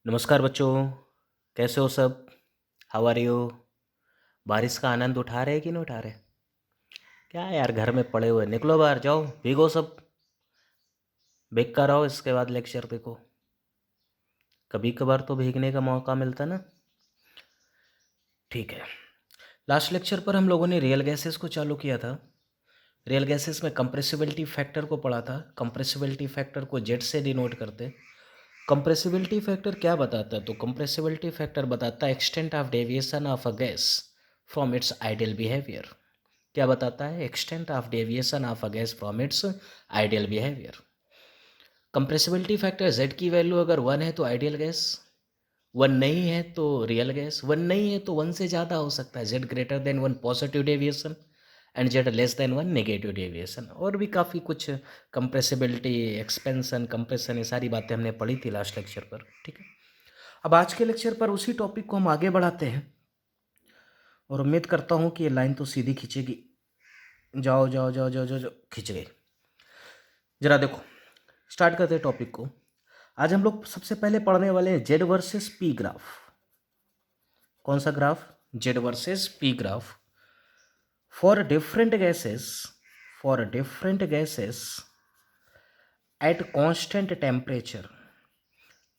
नमस्कार बच्चों, कैसे हो सब? How are you? बारिश का आनंद उठा रहे कि नहीं उठा रहे? क्या यार, घर में पड़े हुए, निकलो बाहर, जाओ भीगो सब। भीग कर आओ, इसके बाद लेक्चर देखो। कभी कभार तो भीगने का मौका मिलता ना। ठीक है। लास्ट लेक्चर पर हम लोगों ने रियल गैसेस को चालू किया था। रियल गैसेस में कंप्रेसिबिलिटी फैक्टर को पढ़ा था। कंप्रेसिबिलिटी फैक्टर को जेड से डिनोट करते। कंप्रेसिबिलिटी फैक्टर क्या बताता है? तो कंप्रेसिबिलिटी फैक्टर बताता है extent of deviation of a gas from its ideal behaviour. क्या बताता है? Extent of deviation of a gas from its ideal behaviour. Compressibility factor Z की वैल्यू अगर 1 है तो आइडियल गैस, 1 नहीं है तो रियल गैस, 1 नहीं है तो 1 से ज़्यादा हो सकता है, Z greater than 1 positive deviation and Z less than 1 negative deviation. और भी काफ़ी कुछ कंप्रेसिबिलिटी, एक्सपेंशन, कंप्रेशन, ये सारी बातें हमने पढ़ी थी लास्ट लेक्चर पर। ठीक है, अब आज के लेक्चर पर उसी टॉपिक को हम आगे बढ़ाते हैं और उम्मीद करता हूँ कि ये लाइन तो सीधी खींचेगी। जाओ जाओ जाओ जाओ जाओ, जाओ खींच गई। जरा देखो, स्टार्ट करते हैं टॉपिक को। आज हम लोग सबसे पहले पढ़ने वाले हैं जेड वर्सेस पी ग्राफ। कौन सा graph? Z versus P graph for different gases, for different gases at constant temperature,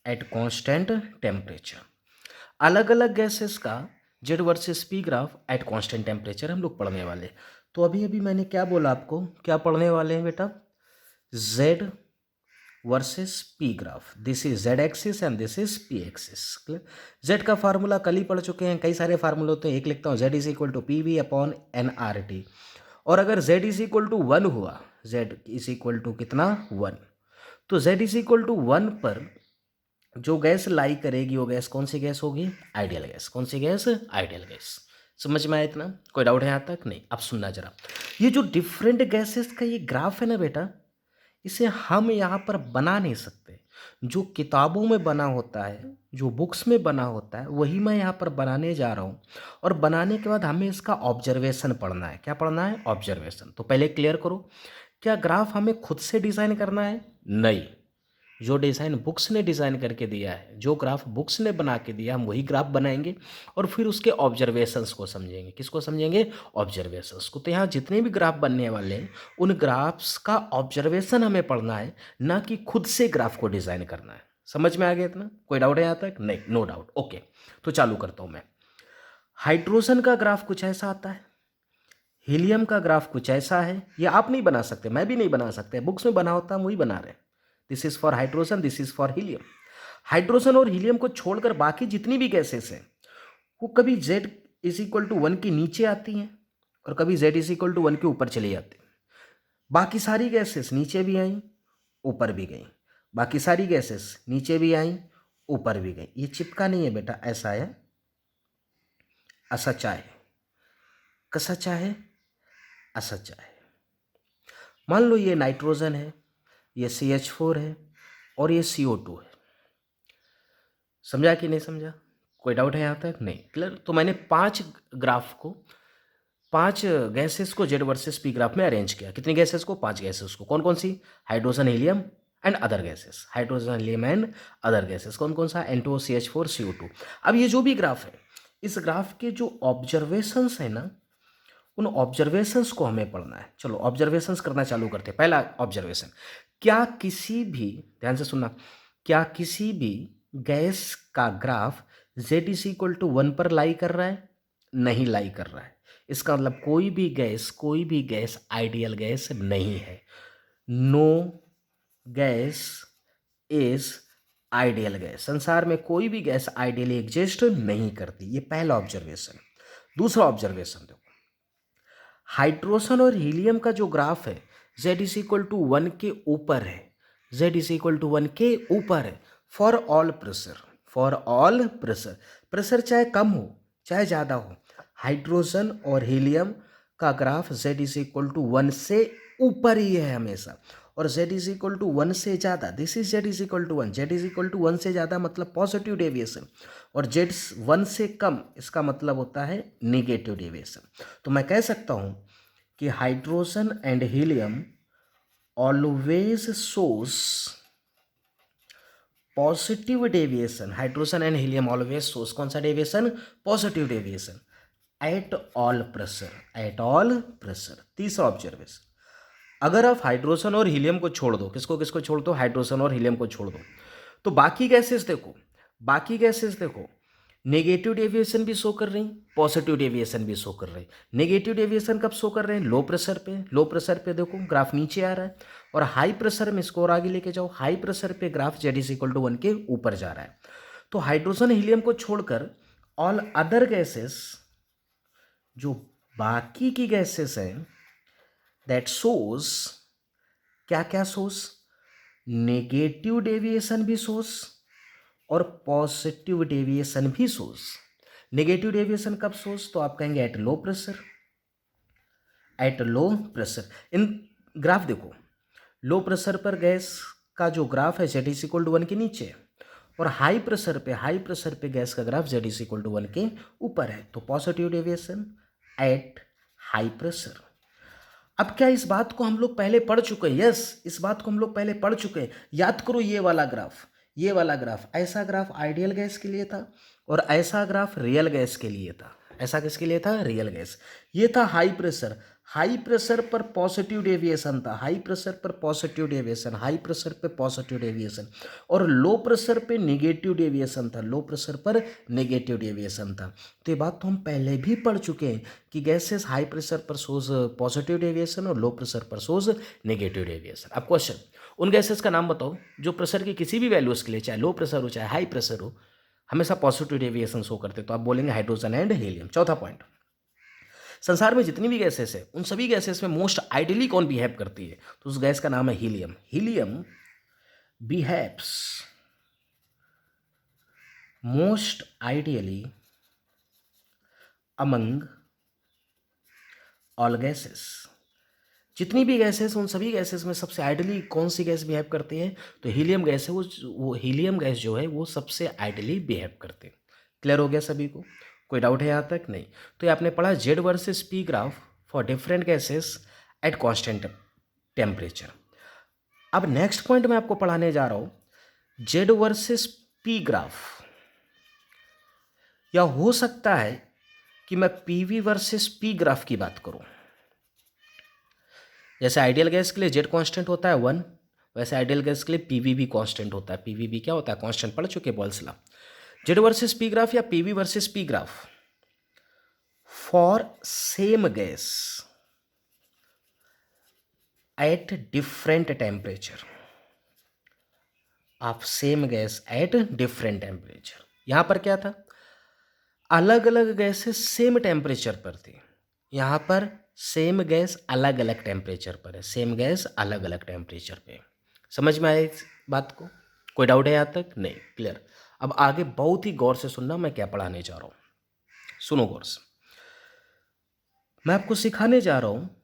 at constant temperature. अलग अलग गैसेस का Z versus P graph at constant temperature हम लोग पढ़ने वाले। तो अभी अभी मैंने क्या बोला आपको, क्या पढ़ने वाले हैं बेटा? Z versus P graph. This is Z axis and this is P axis. Z का फार्मूला कल ही पढ़ चुके हैं, कई सारे फार्मूले होते हैं। एक लिखता हूँ, Z is equal to P V upon N R T. और अगर जेड इज इक्वल टू 1 हुआ, जेड इज इक्वल टू कितना? 1, तो जेड इज इक्वल टू 1 पर जो गैस लाई करेगी वो गैस कौन सी गैस होगी? Ideal gas. कौन सी गैस? Ideal gas. समझ में आया इतना? कोई डाउट है यहाँ तक? नहीं। अब सुनना जरा, ये जो डिफरेंट गैसेस का ये ग्राफ है ना बेटा, इसे हम यहाँ पर बना नहीं सकते। जो किताबों में बना होता है, जो बुक्स में बना होता है, वही मैं यहाँ पर बनाने जा रहा हूँ। और बनाने के बाद हमें इसका ऑब्जर्वेशन पढ़ना है। क्या पढ़ना है? ऑब्जर्वेशन। तो पहले क्लियर करो, क्या ग्राफ हमें खुद से डिज़ाइन करना है? नहीं। जो डिज़ाइन बुक्स ने डिज़ाइन करके दिया है, जो ग्राफ बुक्स ने बना के दिया, हम वही ग्राफ बनाएंगे और फिर उसके ऑब्जर्वेशंस को समझेंगे। किसको समझेंगे? ऑब्जर्वेशंस को। तो यहाँ जितने भी ग्राफ बनने वाले हैं, उन ग्राफ्स का ऑब्जर्वेशन हमें पढ़ना है, ना कि खुद से ग्राफ को डिज़ाइन करना है। समझ में आ गया इतना? कोई डाउट है यहाँ तक? नहीं, नो डाउट। ओके, तो चालू करता हूँ मैं। हाइड्रोजन का ग्राफ कुछ ऐसा आता है, हीलियम का ग्राफ कुछ ऐसा है। ये आप नहीं बना सकते, मैं भी नहीं बना सकते, बुक्स में बना होता हम वही बना रहे हैं। This is for hydrogen, this is for helium. Hydrogen और हीलियम को छोड़कर बाकी जितनी भी गैसेस हैं, वो कभी Z इज इक्वल टू 1 के नीचे आती हैं और कभी Z इज इक्वल टू 1 के ऊपर चली जाती हैं। बाकी सारी गैसेस नीचे भी आई, ऊपर भी गई। बाकी सारी गैसेस नीचे भी आई, ऊपर भी गई। ये चिपका नहीं है बेटा, ऐसा है, असचा है। कसचा है, असचा है। मान लो ये नाइट्रोजन है, ये CH4 है और ये CO2 है। समझा कि नहीं समझा? कोई डाउट है यहाँ तक? नहीं, क्लियर? तो मैंने 5 ग्राफ को, 5 गैसेस को जेड वर्सेस पी ग्राफ में अरेंज किया। कितनी गैसेस को? 5 गैसेस को। कौन कौन सी? Hydrogen, helium and other gases. Hydrogen, helium and other gases कौन कौन सा? N2O, CH4, CO2। अब ये जो भी ग्राफ है, इस ग्राफ के जो ऑब्जर्वेशंस है ना, उन ऑब्जर्वेशंस को हमें पढ़ना है। चलो ऑब्जर्वेशंस करना चालू करते हैं। पहला ऑब्जर्वेशन, क्या किसी भी, ध्यान से सुनना, क्या किसी भी गैस का graph z is equal to 1 पर लाई कर रहा है? नहीं लाई कर रहा है। इसका मतलब कोई भी गैस, कोई भी गैस आइडियल गैस नहीं है। No gas is ideal gas. संसार में कोई भी गैस आइडियली एग्जिस्ट नहीं करती। ये पहला ऑब्जर्वेशन। दूसरा ऑब्जर्वेशन देखो, हाइड्रोजन और हीलियम का जो ग्राफ है, z इज इक्वल टू 1 के ऊपर है, z इज इक्वल टू 1 के ऊपर है for all pressure, for all pressure. Pressure चाहे कम हो चाहे ज़्यादा हो, हाइड्रोजन और हीलियम का graph z is equal to 1 से ऊपर ही है हमेशा। और z इज इक्वल टू 1 से ज़्यादा, this is z is equal to 1, z is equal to 1 से ज़्यादा मतलब पॉजिटिव डेविएशन, और z 1 से कम इसका मतलब होता है निगेटिव डेविएशन। तो मैं कह सकता हूँ कि hydrogen and helium always shows, positive deviation, hydrogen and helium always source कौन सा deviation, positive deviation at all pressure, at all pressure. तीसरा ऑब्जर्वेशन, अगर आप हाइड्रोजन और हीलियम को छोड़ दो, किसको किसको छोड़ दो, हाइड्रोजन और हीलियम को छोड़ दो, तो बाकी गैसेस देखो, बाकी गैसेस देखो नेगेटिव डेविएशन भी शो कर रही, पॉजिटिव डेविएशन भी शो कर रही। नेगेटिव डेविएशन कब शो कर रहे हैं, लो प्रेशर पे, लो प्रेशर पे देखो ग्राफ नीचे आ रहा है, और हाई प्रेशर में इसको और आगे लेके जाओ, हाई प्रेशर पे ग्राफ Z=1 के ऊपर जा रहा है। तो हाइड्रोजन हीलियम को छोड़कर ऑल अदर गैसेस, जो बाकी की गैसेस हैं, दैट सोर्स, क्या क्या सोर्स, नेगेटिव डेविएशन भी सोर्स और पॉजिटिव डेविएशन भी सोर्स। नेगेटिव डेविएशन कब सोर्स, तो आप कहेंगे at low pressure, at low pressure. In graph देखो, लो प्रेशर पर गैस का जो ग्राफ है Z=1 के नीचे है, और हाई प्रेशर पे गैस का ग्राफ Z=1 के ऊपर है, तो positive deviation at high pressure. अब क्या इस बात को हम लोग पहले पढ़ चुके हैं, यस इस बात को हम लोग पहले पढ़ चुके हैं। याद करो ये वाला ग्राफ, ये वाला ग्राफ, ऐसा ग्राफ आइडियल गैस के लिए था और ऐसा ग्राफ रियल गैस के लिए था। ऐसा किसके लिए था, रियल गैस। ये था हाई प्रेशर, हाई प्रेशर पर पॉजिटिव डेविएशन था, हाई प्रेशर पर पॉजिटिव डेविएशन, हाई प्रेशर पे पॉजिटिव डेविएशन, और लो प्रेशर पे नेगेटिव डेविएशन था, लो प्रेशर पर नेगेटिव डेविएशन था। तो ये बात तो हम पहले भी पढ़ चुके हैं कि गैसेस हाई प्रेशर पर सोर्स पॉजिटिव डेविएशन और लो प्रेशर पर सोर्स नेगेटिव डेविएशन। अब क्वेश्चन, उन गैसेस का नाम बताओ जो प्रेशर की किसी भी वैल्यूज के लिए, चाहे लो प्रेशर हो चाहे हाई प्रेशर हो, हमेशा पॉजिटिव डेविएशन शो करते। तो आप बोलेंगे हाइड्रोजन एंड हीलियम। चौथा पॉइंट, संसार में जितनी भी गैसेस है उन सभी गैसेस में मोस्ट आइडियली कौन बिहेव करती है, तो उस गैस का नाम है helium. Helium behaves most ideally among all gases. जितनी भी गैसेस, उन सभी गैसेस में सबसे आइडियली कौन सी गैस बिहेव करती है, तो हीलियम गैस है। वो हीलियम गैस जो है वो सबसे आइडियली बिहेव करते हैं। क्लियर हो गया सभी को, कोई डाउट है यहाँ तक, नहीं? तो ये आपने पढ़ा Z versus P graph for different gases at constant temperature. अब नेक्स्ट पॉइंट मैं आपको पढ़ाने जा रहा हूँ Z वर्सेस P ग्राफ, या हो सकता है कि मैं PV वर्सेस P ग्राफ की बात करूँ। जैसे आइडियल गैस के लिए Z कांस्टेंट होता है 1, वैसे आइडियल गैस के लिए PV भी कांस्टेंट होता है। PV भी क्या होता है, कांस्टेंट, पढ़ चुके Boyle's law. Z versus P graph या PV versus P graph for same gas at different temperature, of same gas at different temperature. यहां पर क्या था, अलग अलग गैसेस सेम टेम्परेचर पर थी, यहां पर सेम गैस अलग अलग टेम्परेचर पर है, सेम गैस अलग अलग टेम्परेचर पे। समझ में आया इस बात को, कोई डाउट है यहाँ तक, नहीं? क्लियर। अब आगे बहुत ही गौर से सुनना मैं क्या पढ़ाने जा रहा हूँ, सुनो गौर से। मैं आपको सिखाने जा रहा हूँ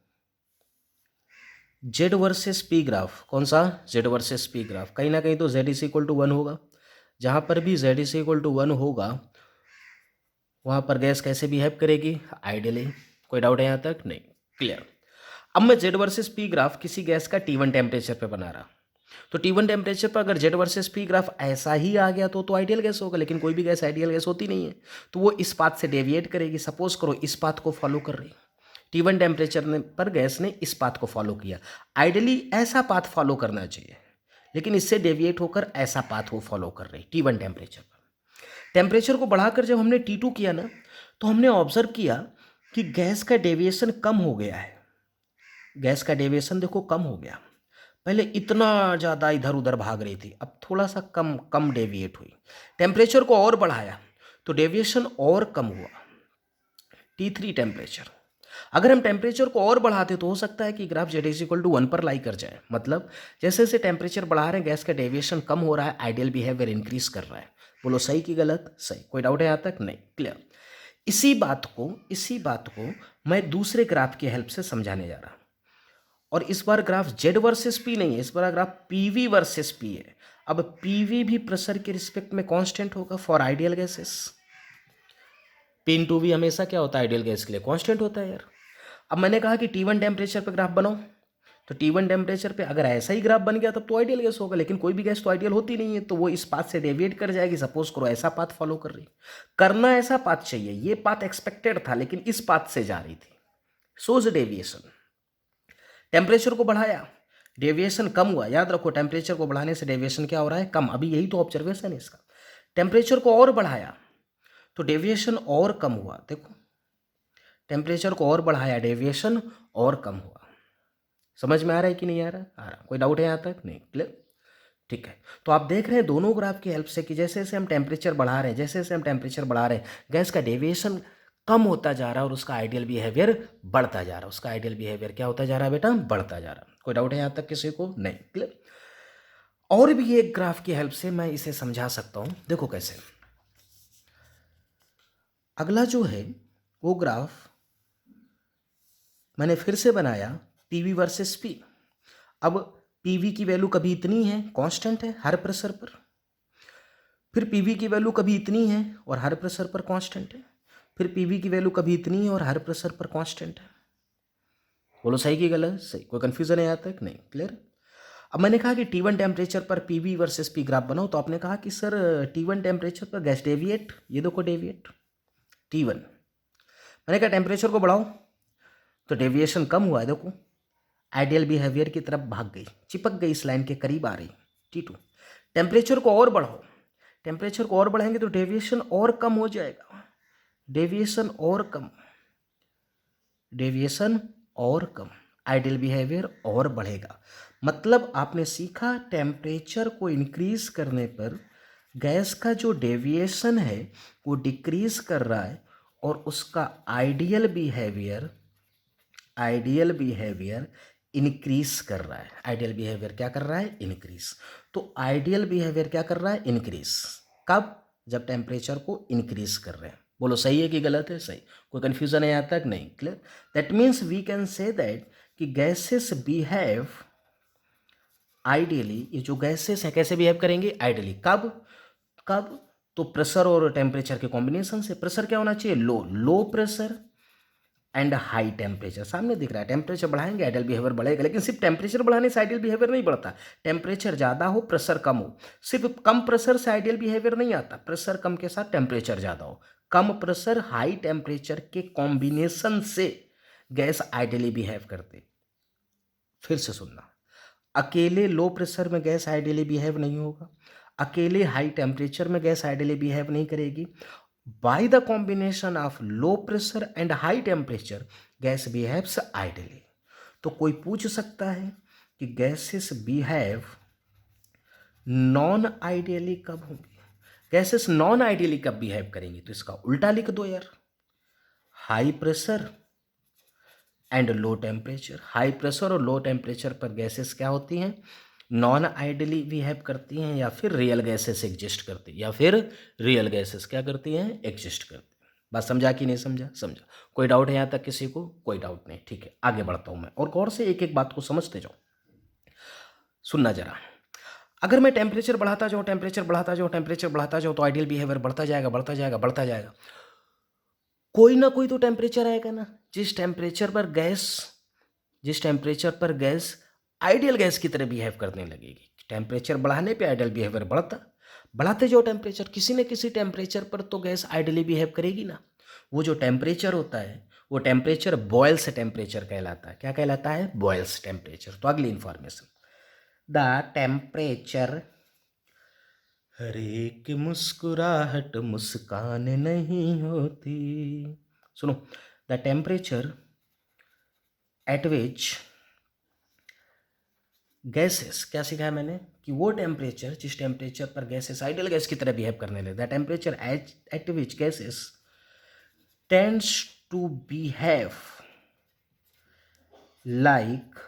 Z वर्सेस P ग्राफ। कौन सा, Z वर्सेस P ग्राफ। कहीं ना कहीं तो Z=1 होगा, जहाँ पर भी Z=1 होगा वहाँ पर गैस कैसे बिहेव करेगी, आइडियली। कोई डाउट है यहाँ तक, नहीं? क्लियर। अब मैं Z वर्सेस P ग्राफ किसी गैस का T1 टेम्परेचर पे बना रहा, तो T1 टेम्परेचर पर अगर Z वर्सेस P ग्राफ ऐसा ही आ गया तो आइडियल गैस होगा, लेकिन कोई भी गैस आइडियल गैस होती नहीं है, तो वो इस पाथ से डेविएट करेगी। सपोज करो इस पाथ को फॉलो कर रही, T1 टेम्परेचर पर गैस ने इस पाथ को फॉलो किया। आइडियली ऐसा पाथ फॉलो करना चाहिए, लेकिन इससे डेविएट होकर ऐसा पाथ वो फॉलो कर रही T1 टेम्परेचर पर। टेम्परेचर को बढ़ाकर जब हमने T2 किया ना, तो हमने ऑब्जर्व किया कि गैस का डेविएशन कम हो गया है। गैस का डेविएशन देखो कम हो गया, पहले इतना ज़्यादा इधर उधर भाग रही थी, अब थोड़ा सा कम कम डेविएट हुई। टेम्परेचर को और बढ़ाया तो डेविएशन और कम हुआ, T3 टेम्परेचर। अगर हम टेम्परेचर को और बढ़ाते तो हो सकता है कि ग्राफ Z=1 पर लाई कर जाए। मतलब जैसे जैसे टेम्परेचर बढ़ा रहे हैं गैस का डेविएशन कम हो रहा है, आइडियल बिहेवियर इंक्रीज कर रहा है। बोलो सही कि गलत? सही। कोई डाउट है यहाँ तक, नहीं? क्लियर। इसी बात को मैं दूसरे ग्राफ की हेल्प से समझाने जा रहा हूँ, और इस bar graph Z versus P नहीं है, इस bar graph PV versus P है। अब PV भी प्रेशर के रिस्पेक्ट में कांस्टेंट होगा फॉर आइडियल गैसेस। P/V हमेशा क्या होता है, आइडियल गैस के लिए कांस्टेंट होता है यार। अब मैंने कहा कि T1 टेम्परेचर पर ग्राफ बनाओ, तो T1 टेम्परेचर पे अगर ऐसा ही ग्राफ बन गया तब तो आइडियल गैस होगा, लेकिन कोई भी गैस तो आइडियल होती नहीं है, तो वो इस पाथ से डेविएट कर जाएगी। सपोज करो ऐसा पाथ फॉलो कर रही, करना ऐसा पाथ चाहिए, ये पाथ एक्सपेक्टेड था लेकिन इस पाथ से जा रही थी, सोज डेविएशन। टेम्परेचर को बढ़ाया, डेविएशन कम हुआ। याद रखो टेम्परेचर को बढ़ाने से डेविएशन क्या हो रहा है, कम। अभी यही तो ऑब्जर्वेशन है इसका। टेम्परेचर को और बढ़ाया तो डेविएशन और कम हुआ। देखो टेम्परेचर को और बढ़ाया, डेविएशन और कम हुआ। समझ में आ रहा है कि नहीं आ रहा? आ रहा। कोई डाउट है यहाँ तक? नहीं, क्लियर? ठीक है। तो आप देख रहे हैं दोनों ग्राफ की हेल्प से कि जैसे जैसे हम टेम्परेचर बढ़ा रहे हैं, जैसे जैसे हम टेम्परेचर बढ़ा रहे हैं, गैस का डेविएशन कम होता जा रहा है और उसका आइडियल बिहेवियर बढ़ता जा रहा है। उसका आइडियल बिहेवियर क्या होता जा रहा है बेटा? बढ़ता जा रहा है। कोई डाउट है यहाँ तक किसी को? नहीं, क्लियर? और भी एक ग्राफ की हेल्प से मैं इसे समझा सकता हूँ। देखो कैसे। अगला जो है वो ग्राफ मैंने फिर से बनाया, पीवी वर्सेस पी। अब पीवी की वैल्यू कभी इतनी है, कांस्टेंट है हर प्रेशर पर, फिर पीवी की वैल्यू कभी इतनी है और हर प्रेशर पर कांस्टेंट है, फिर पीवी की वैल्यू कभी इतनी है और हर प्रेशर पर कांस्टेंट है। बोलो सही की गलत? सही। कोई कंफ्यूजन है यहाँ तक? नहीं, क्लियर? अब मैंने कहा कि T1 टेम्परेचर पर पीवी वर्सेस पी ग्राफ बनाओ, तो आपने कहा कि सर T1 टेम्परेचर पर गैस डेविएट, ये देखो डेविएट T1। मैंने कहा टेम्परेचर को बढ़ाओ तो डेविएशन कम हुआ है, देखो आइडियल बिहेवियर की तरफ भाग गई, चिपक गई, इस लाइन के करीब आ रही T2। टेम्परेचर को और बढ़ाओ, टेम्परेचर को और बढ़ाएंगे तो डेविएशन और कम हो जाएगा, डेविएशन और कम, डेविएशन और कम, आइडियल बिहेवियर और बढ़ेगा। मतलब आपने सीखा टेम्परेचर को इंक्रीज करने पर गैस का जो डेविएशन है वो डिक्रीज कर रहा है और उसका आइडियल बिहेवियर इंक्रीज कर रहा है। आइडियल बिहेवियर क्या कर रहा है? इंक्रीज। तो आइडियल बिहेवियर क्या कर रहा है? इंक्रीज। कब? जब टेम्परेचर को इंक्रीज कर रहे हैं। बोलो सही है कि गलत है? सही। कोई कंफ्यूजन है यहाँ तक? नहीं, clear? That means we can say that कि गैसेस बिहेव आइडियली। ये जो गैसेस हैं कैसे बिहेव करेंगे? आइडियली। कब? कब? तो प्रेशर और टेम्परेचर के कॉम्बिनेशन से। प्रेशर क्या होना चाहिए? Low pressure and high temperature. सामने दिख रहा है, टेम्परेचर बढ़ाएंगे आइडियल बिहेवियर बढ़ेगा, लेकिन सिर्फ टेम्परेचर बढ़ाने से आइडियल बिहेवियर नहीं बढ़ता। टेम्परेचर ज़्यादा हो, प्रेशर कम हो, सिर्फ कम प्रेशर से आइडियल बिहेवियर नहीं आता। प्रेशर कम के साथ टेम्परेचर ज़्यादा हो, कम प्रेशर हाई टेम्परेचर के कॉम्बिनेशन से गैस आइडियली बिहेव करते। फिर से सुनना, अकेले लो प्रेशर में गैस आइडियली बिहेव नहीं होगा, अकेले हाई टेम्परेचर में गैस आइडियली बिहेव नहीं करेगी। By the combination of low pressure and high temperature gas behaves ideally. तो कोई पूछ सकता है कि गैसेस बिहेव नॉन आइडियली कब होंगी? गैसेस नॉन आइडियली कब बिहेव करेंगी? तो इसका उल्टा लिख दो यार, high pressure and low temperature. High pressure और लो टेम्परेचर पर गैसेस क्या होती हैं? नॉन आइडियली बिहेव करती हैं, या फिर रियल गैसेस एग्जिस्ट करती हैं, या फिर रियल गैसेस क्या करती हैं? एग्जिस्ट करती हैं। बात समझा कि नहीं समझा? समझा। कोई डाउट है यहाँ तक किसी को? कोई डाउट नहीं, ठीक है। आगे बढ़ता हूँ मैं, और गौर से एक एक बात को समझते जाओ। सुनना जरा, अगर मैं टेम्परेचर बढ़ाता जाऊँ, टेम्परेचर बढ़ाता जाऊँ, टेम्परेचर बढ़ाता जाऊँ, तो आइडियल बिहेवियर बढ़ता जाएगा, बढ़ता जाएगा, बढ़ता जाएगा। कोई ना कोई तो टेम्परेचर आएगा ना, जिस टेम्परेचर पर गैस आइडियल गैस की तरह बिहेव करने लगेगी। टेम्परेचर बढ़ाने पे आइडियल बिहेवियर बढ़ता, बढ़ाते जो टेम्परेचर, किसी न किसी टेम्परेचर पर तो गैस आइडियली बिहेव करेगी ना। वो जो टेम्परेचर होता है वो टेम्परेचर बॉयल्स टेम्परेचर कहलाता है। क्या कहलाता है? Boils temperature. तो अगली इंफॉर्मेशन, द टेम्परेचर, हर एक मुस्कुराहट मुस्कान नहीं होती। सुनो, the temperature at which gases, क्या सीखा है मैंने? कि वो टेम्परेचर जिस टेम्परेचर पर गैसेस आइडियल गैस की तरह बिहेव करने लगे, the temperature at which gases tends to behave like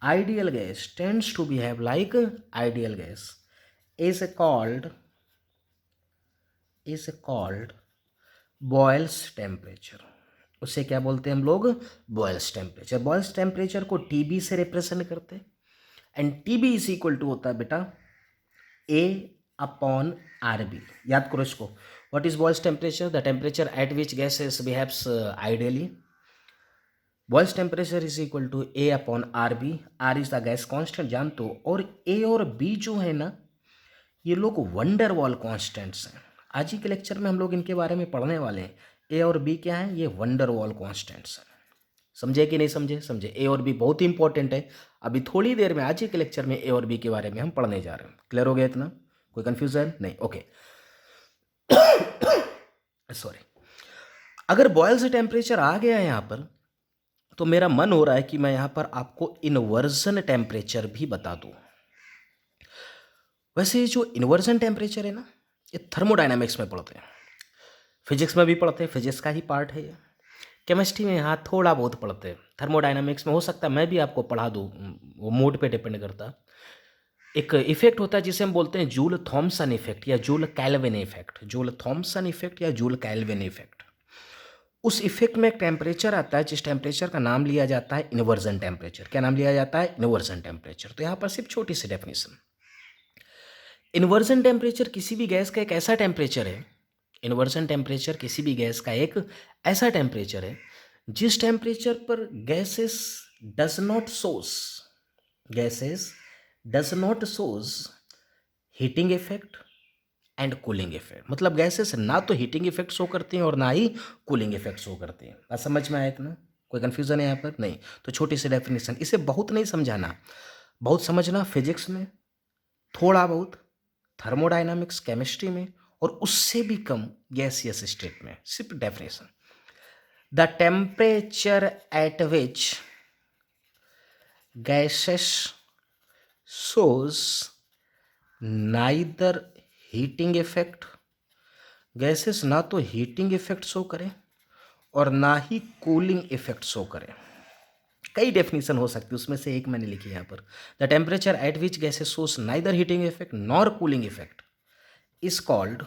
ideal gas, tends to behave like ideal gas, is called Boyle's temperature। उसे क्या बोलते हैं हम लोग? Boyle's temperature. बॉयल्स टेम्परेचर को टीबी से रिप्रेजेंट करते हैं, and TB is equal to होता है बेटा ए अपॉन आर बी। याद करो इसको। What is Boyle's temperature? The temperature at which gases behaves ideally Boyle's temperature is equal to A upon R B, R is the gas constant जानते हो, और ए और बी जो है ना ये लोग वंडर वॉल कॉन्स्टेंट्स हैं। आज ही के लेक्चर में हम लोग इनके बारे में पढ़ने वाले हैं। ए और बी क्या है, ये वंडर वॉल कॉन्स्टेंट्स हैं। समझे कि नहीं समझे? समझे। ए और बी बहुत ही इंपॉर्टेंट है। अभी थोड़ी देर में आज ही के लेक्चर में ए और बी के बारे में हम पढ़ने जा रहे हैं। क्लियर हो गया इतना? कोई कंफ्यूजन नहीं? Okay sorry. अगर बॉयल्स टेम्परेचर आ गया है यहाँ पर, तो मेरा मन हो रहा है कि मैं यहाँ पर आपको इन्वर्जन टेम्परेचर भी बता दूँ। वैसे ये जो इन्वर्जन टेम्परेचर है ना, ये थर्मोडायनामिक्स में पढ़ते हैं, फिजिक्स में भी पढ़ते हैं, फिजिक्स का ही पार्ट है ये। केमिस्ट्री में यहाँ थोड़ा बहुत पढ़ते हैं, थर्मोडायनामिक्स में हो सकता है मैं भी आपको पढ़ा दूँ, वो मोड पे डिपेंड करता। एक इफेक्ट होता है जिसे हम बोलते हैं जूल थॉमसन इफेक्ट या Joule Kelvin effect, Joule Thomson effect या जूल कैल्विन इफेक्ट। उस इफेक्ट में एक टेम्परेचर आता है जिस टेम्परेचर का नाम लिया जाता है इन्वर्जन टेम्परेचर। क्या नाम लिया जाता है? Inversion temperature. तो यहाँ पर सिर्फ छोटी सी डेफिनेशन, इन्वर्जन टेम्परेचर किसी भी गैस का एक ऐसा टेम्परेचर है, इन्वर्जन टेम्परेचर किसी भी गैस का एक ऐसा टेम्परेचर है जिस टेम्परेचर पर gases does not shows heating effect and cooling effect. मतलब गैसेस ना तो हीटिंग इफेक्ट शो करती हैं और ना ही कूलिंग इफेक्ट शो करती हैं। बात समझ में आया इतना? कोई कन्फ्यूजन है यहाँ पर? नहीं। तो छोटी सी डेफिनेशन, इसे बहुत नहीं समझाना, बहुत समझना फिजिक्स में, थोड़ा बहुत थर्मोडायनामिक्स केमिस्ट्री में, और उससे भी कम गैसियस स्टेट में। सिर्फ definition, the temperature at which gases shows neither heating effect, gases ना तो हीटिंग इफेक्ट शो करें और ना ही कूलिंग इफेक्ट शो करें। कई डेफिनेशन हो सकती है, उसमें से एक मैंने लिखी यहाँ पर, the temperature at which gases shows neither heating effect nor cooling effect is called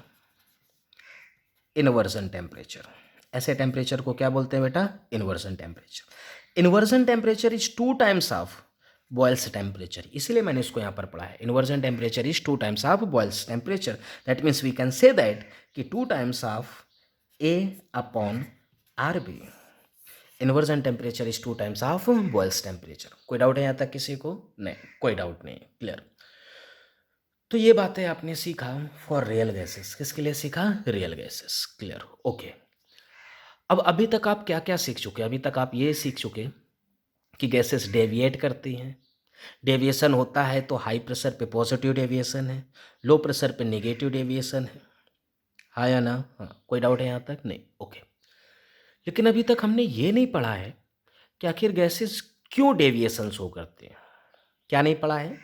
inversion temperature. ऐसे टेम्परेचर को क्या बोलते हैं बेटा? Inversion temperature. Inversion temperature is 2 times of Boyle's temperature, इसीलिए मैंने इसको यहाँ पर पढ़ा है। Inversion temperature is 2 times of Boyle's temperature. That means we can say that कि 2 times of A upon R B. Inversion temperature is 2 times of Boyle's temperature. कोई doubt है यहाँ तक किसी को? नहीं, कोई डाउट नहीं। क्लियर? तो ये बातें आपने सीखा फॉर रियल गैसेस। किसके लिए सीखा? Real gases. क्लियर? ओके। अब अभी तक आप क्या क्या सीख चुके? अभी तक आप ये सीख चुके कि गैसेस डेविएट करती हैं। डेविएशन होता है तो हाई प्रेशर पे पॉजिटिव डेविएशन है, लो प्रेशर पे नेगेटिव डेविएशन है। हाँ या ना? हाँ। कोई डाउट है यहाँ तक? नहीं। ओके। लेकिन अभी तक हमने ये नहीं पढ़ा है कि आखिर गैसेस क्यों डेविएशन शो करते हैं। क्या नहीं पढ़ा है?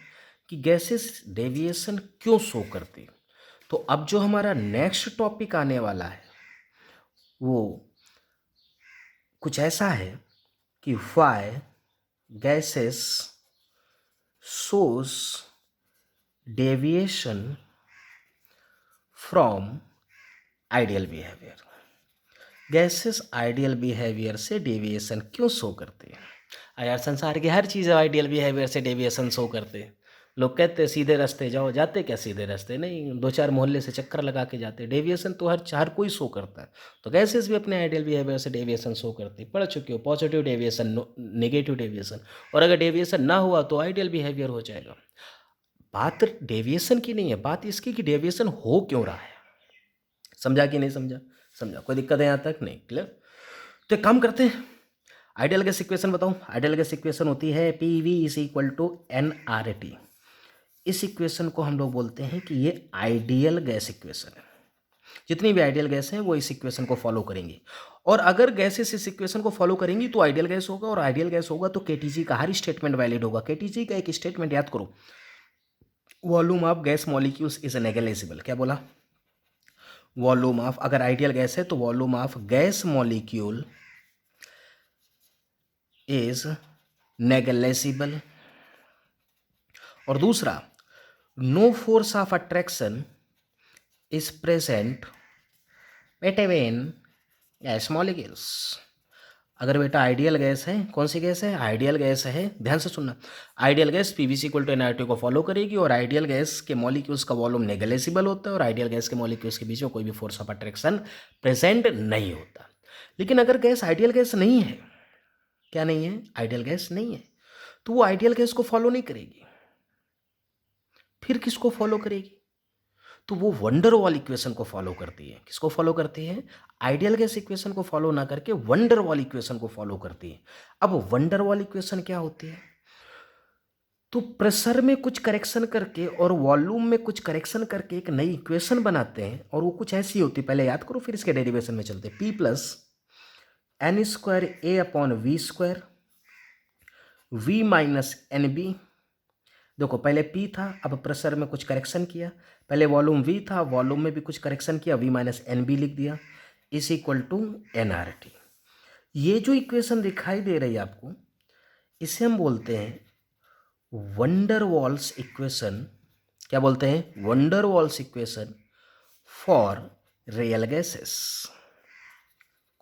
कि गैसेस डेविएशन क्यों शो करती। तो अब जो हमारा नेक्स्ट टॉपिक आने वाला है वो कुछ ऐसा है कि why gases shows deviation from ideal behaviour. Gases ideal behaviour से डेविएशन क्यों शो करते हैं? यार संसार की हर चीज़ आइडियल बिहेवियर से डेविएशन शो करते हैं। लोग कहते हैं सीधे रास्ते जाओ, जाते क्या सीधे रास्ते? नहीं, 2-4 मोहल्ले से चक्कर लगा के जाते। डेविएशन तो हर कोई शो करता है। तो गैसेस भी अपने आइडियल बिहेवियर से डेविएशन शो करती। पढ़ चुके हो, पॉजिटिव डेविएशन, नेगेटिव डेविएशन। और अगर डेविएशन ना हुआ तो आइडियल बिहेवियर हो जाएगा। बात डेविएशन की नहीं है, बात इसकी कि डेविएशन हो क्यों रहा है। समझा कि नहीं समझा? समझा। कोई दिक्कत है यहाँ तक? नहीं। क्लियर? तो एक काम करते हैं, आइडियल गैस इक्वेशन बताऊं। आइडियल गैस इक्वेशन होती है PV is equal to nRT। इस इक्वेशन को हम लोग बोलते हैं कि ये आइडियल गैस इक्वेशन है। जितनी भी आइडियल गैस हैं वो इस इक्वेशन को फॉलो करेंगी, और अगर गैसेस इस इक्वेशन को फॉलो करेंगी तो आइडियल गैस होगा, और आइडियल गैस होगा तो KTG का हर स्टेटमेंट वैलिड होगा। KTG का एक स्टेटमेंट याद करो, volume of gas molecules is negligible. क्या बोला? वॉल्यूम ऑफ, अगर आइडियल गैस है तो volume of gas molecule is negligible. और दूसरा, no force of attraction is present between gas molecules. अगर बेटा आइडियल गैस है, कौन सी गैस है? आइडियल गैस है। ध्यान से सुनना, ideal gas PV equal to nRT को फॉलो करेगी, और आइडियल गैस के मॉलिक्यूल्स का वॉल्यूम नेग्लिजिबल होता है, और आइडियल गैस के मॉलिक्यूल्स के बीच में कोई भी फोर्स ऑफ अट्रैक्शन प्रेजेंट नहीं होता। लेकिन अगर गैस आइडियल गैस नहीं है, क्या नहीं है? आइडियल गैस नहीं है। तो वो आइडियल गैस को फॉलो नहीं करेगी, फिर किसको फॉलो करेगी? तो वो वंडर वॉल इक्वेशन को फॉलो करती है। किसको फॉलो करती है? आइडियल गैस इक्वेशन को फॉलो ना करके वंडर वॉल इक्वेशन को फॉलो करती है। अब वंडर वॉल इक्वेशन क्या होती है? तो प्रेशर में कुछ करेक्शन करके और वॉल्यूम में कुछ करेक्शन करके एक नई इक्वेशन बनाते हैं, और वो कुछ ऐसी होती है, पहले याद करो फिर इसके डेरिवेशन में चलते हैं। P plus N square A upon V square V minus N B. देखो पहले P था, अब प्रेशर में कुछ करेक्शन किया, पहले वॉल्यूम V था, वॉल्यूम में भी कुछ करेक्शन किया, V माइनस एन बी लिख दिया, इज इक्वल टू NRT। ये जो इक्वेशन दिखाई दे रही है आपको, इसे हम बोलते हैं वंडर वॉल्स इक्वेशन। क्या बोलते हैं? Van der Waals equation for real gases.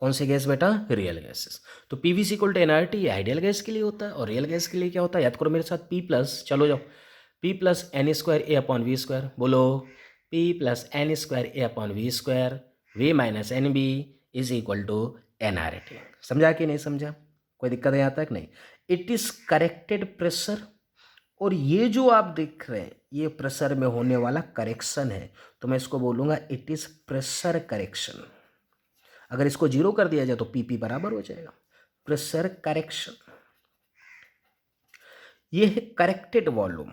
कौन सी गैस बेटा? Real gases. तो PV equal to NRT ideal gas के लिए होता है, और रियल गैस के लिए क्या होता है? याद करो मेरे साथ, P प्लस, चलो जाओ, P plus N square A upon V square. बोलो, P plus N square A upon V square V minus N B is equal to NRT। समझा कि नहीं समझा? कोई दिक्कत है यहाँ तक? नहीं। इट इज करेक्टेड प्रेशर, और ये जो आप देख रहे हैं ये प्रेशर में होने वाला करेक्शन है, तो मैं इसको बोलूँगा इट इज प्रेशर करेक्शन। अगर इसको जीरो कर दिया जाए तो पीपी बराबर हो जाएगा, प्रेशर करेक्शन। ये है करेक्टेड वॉल्यूम।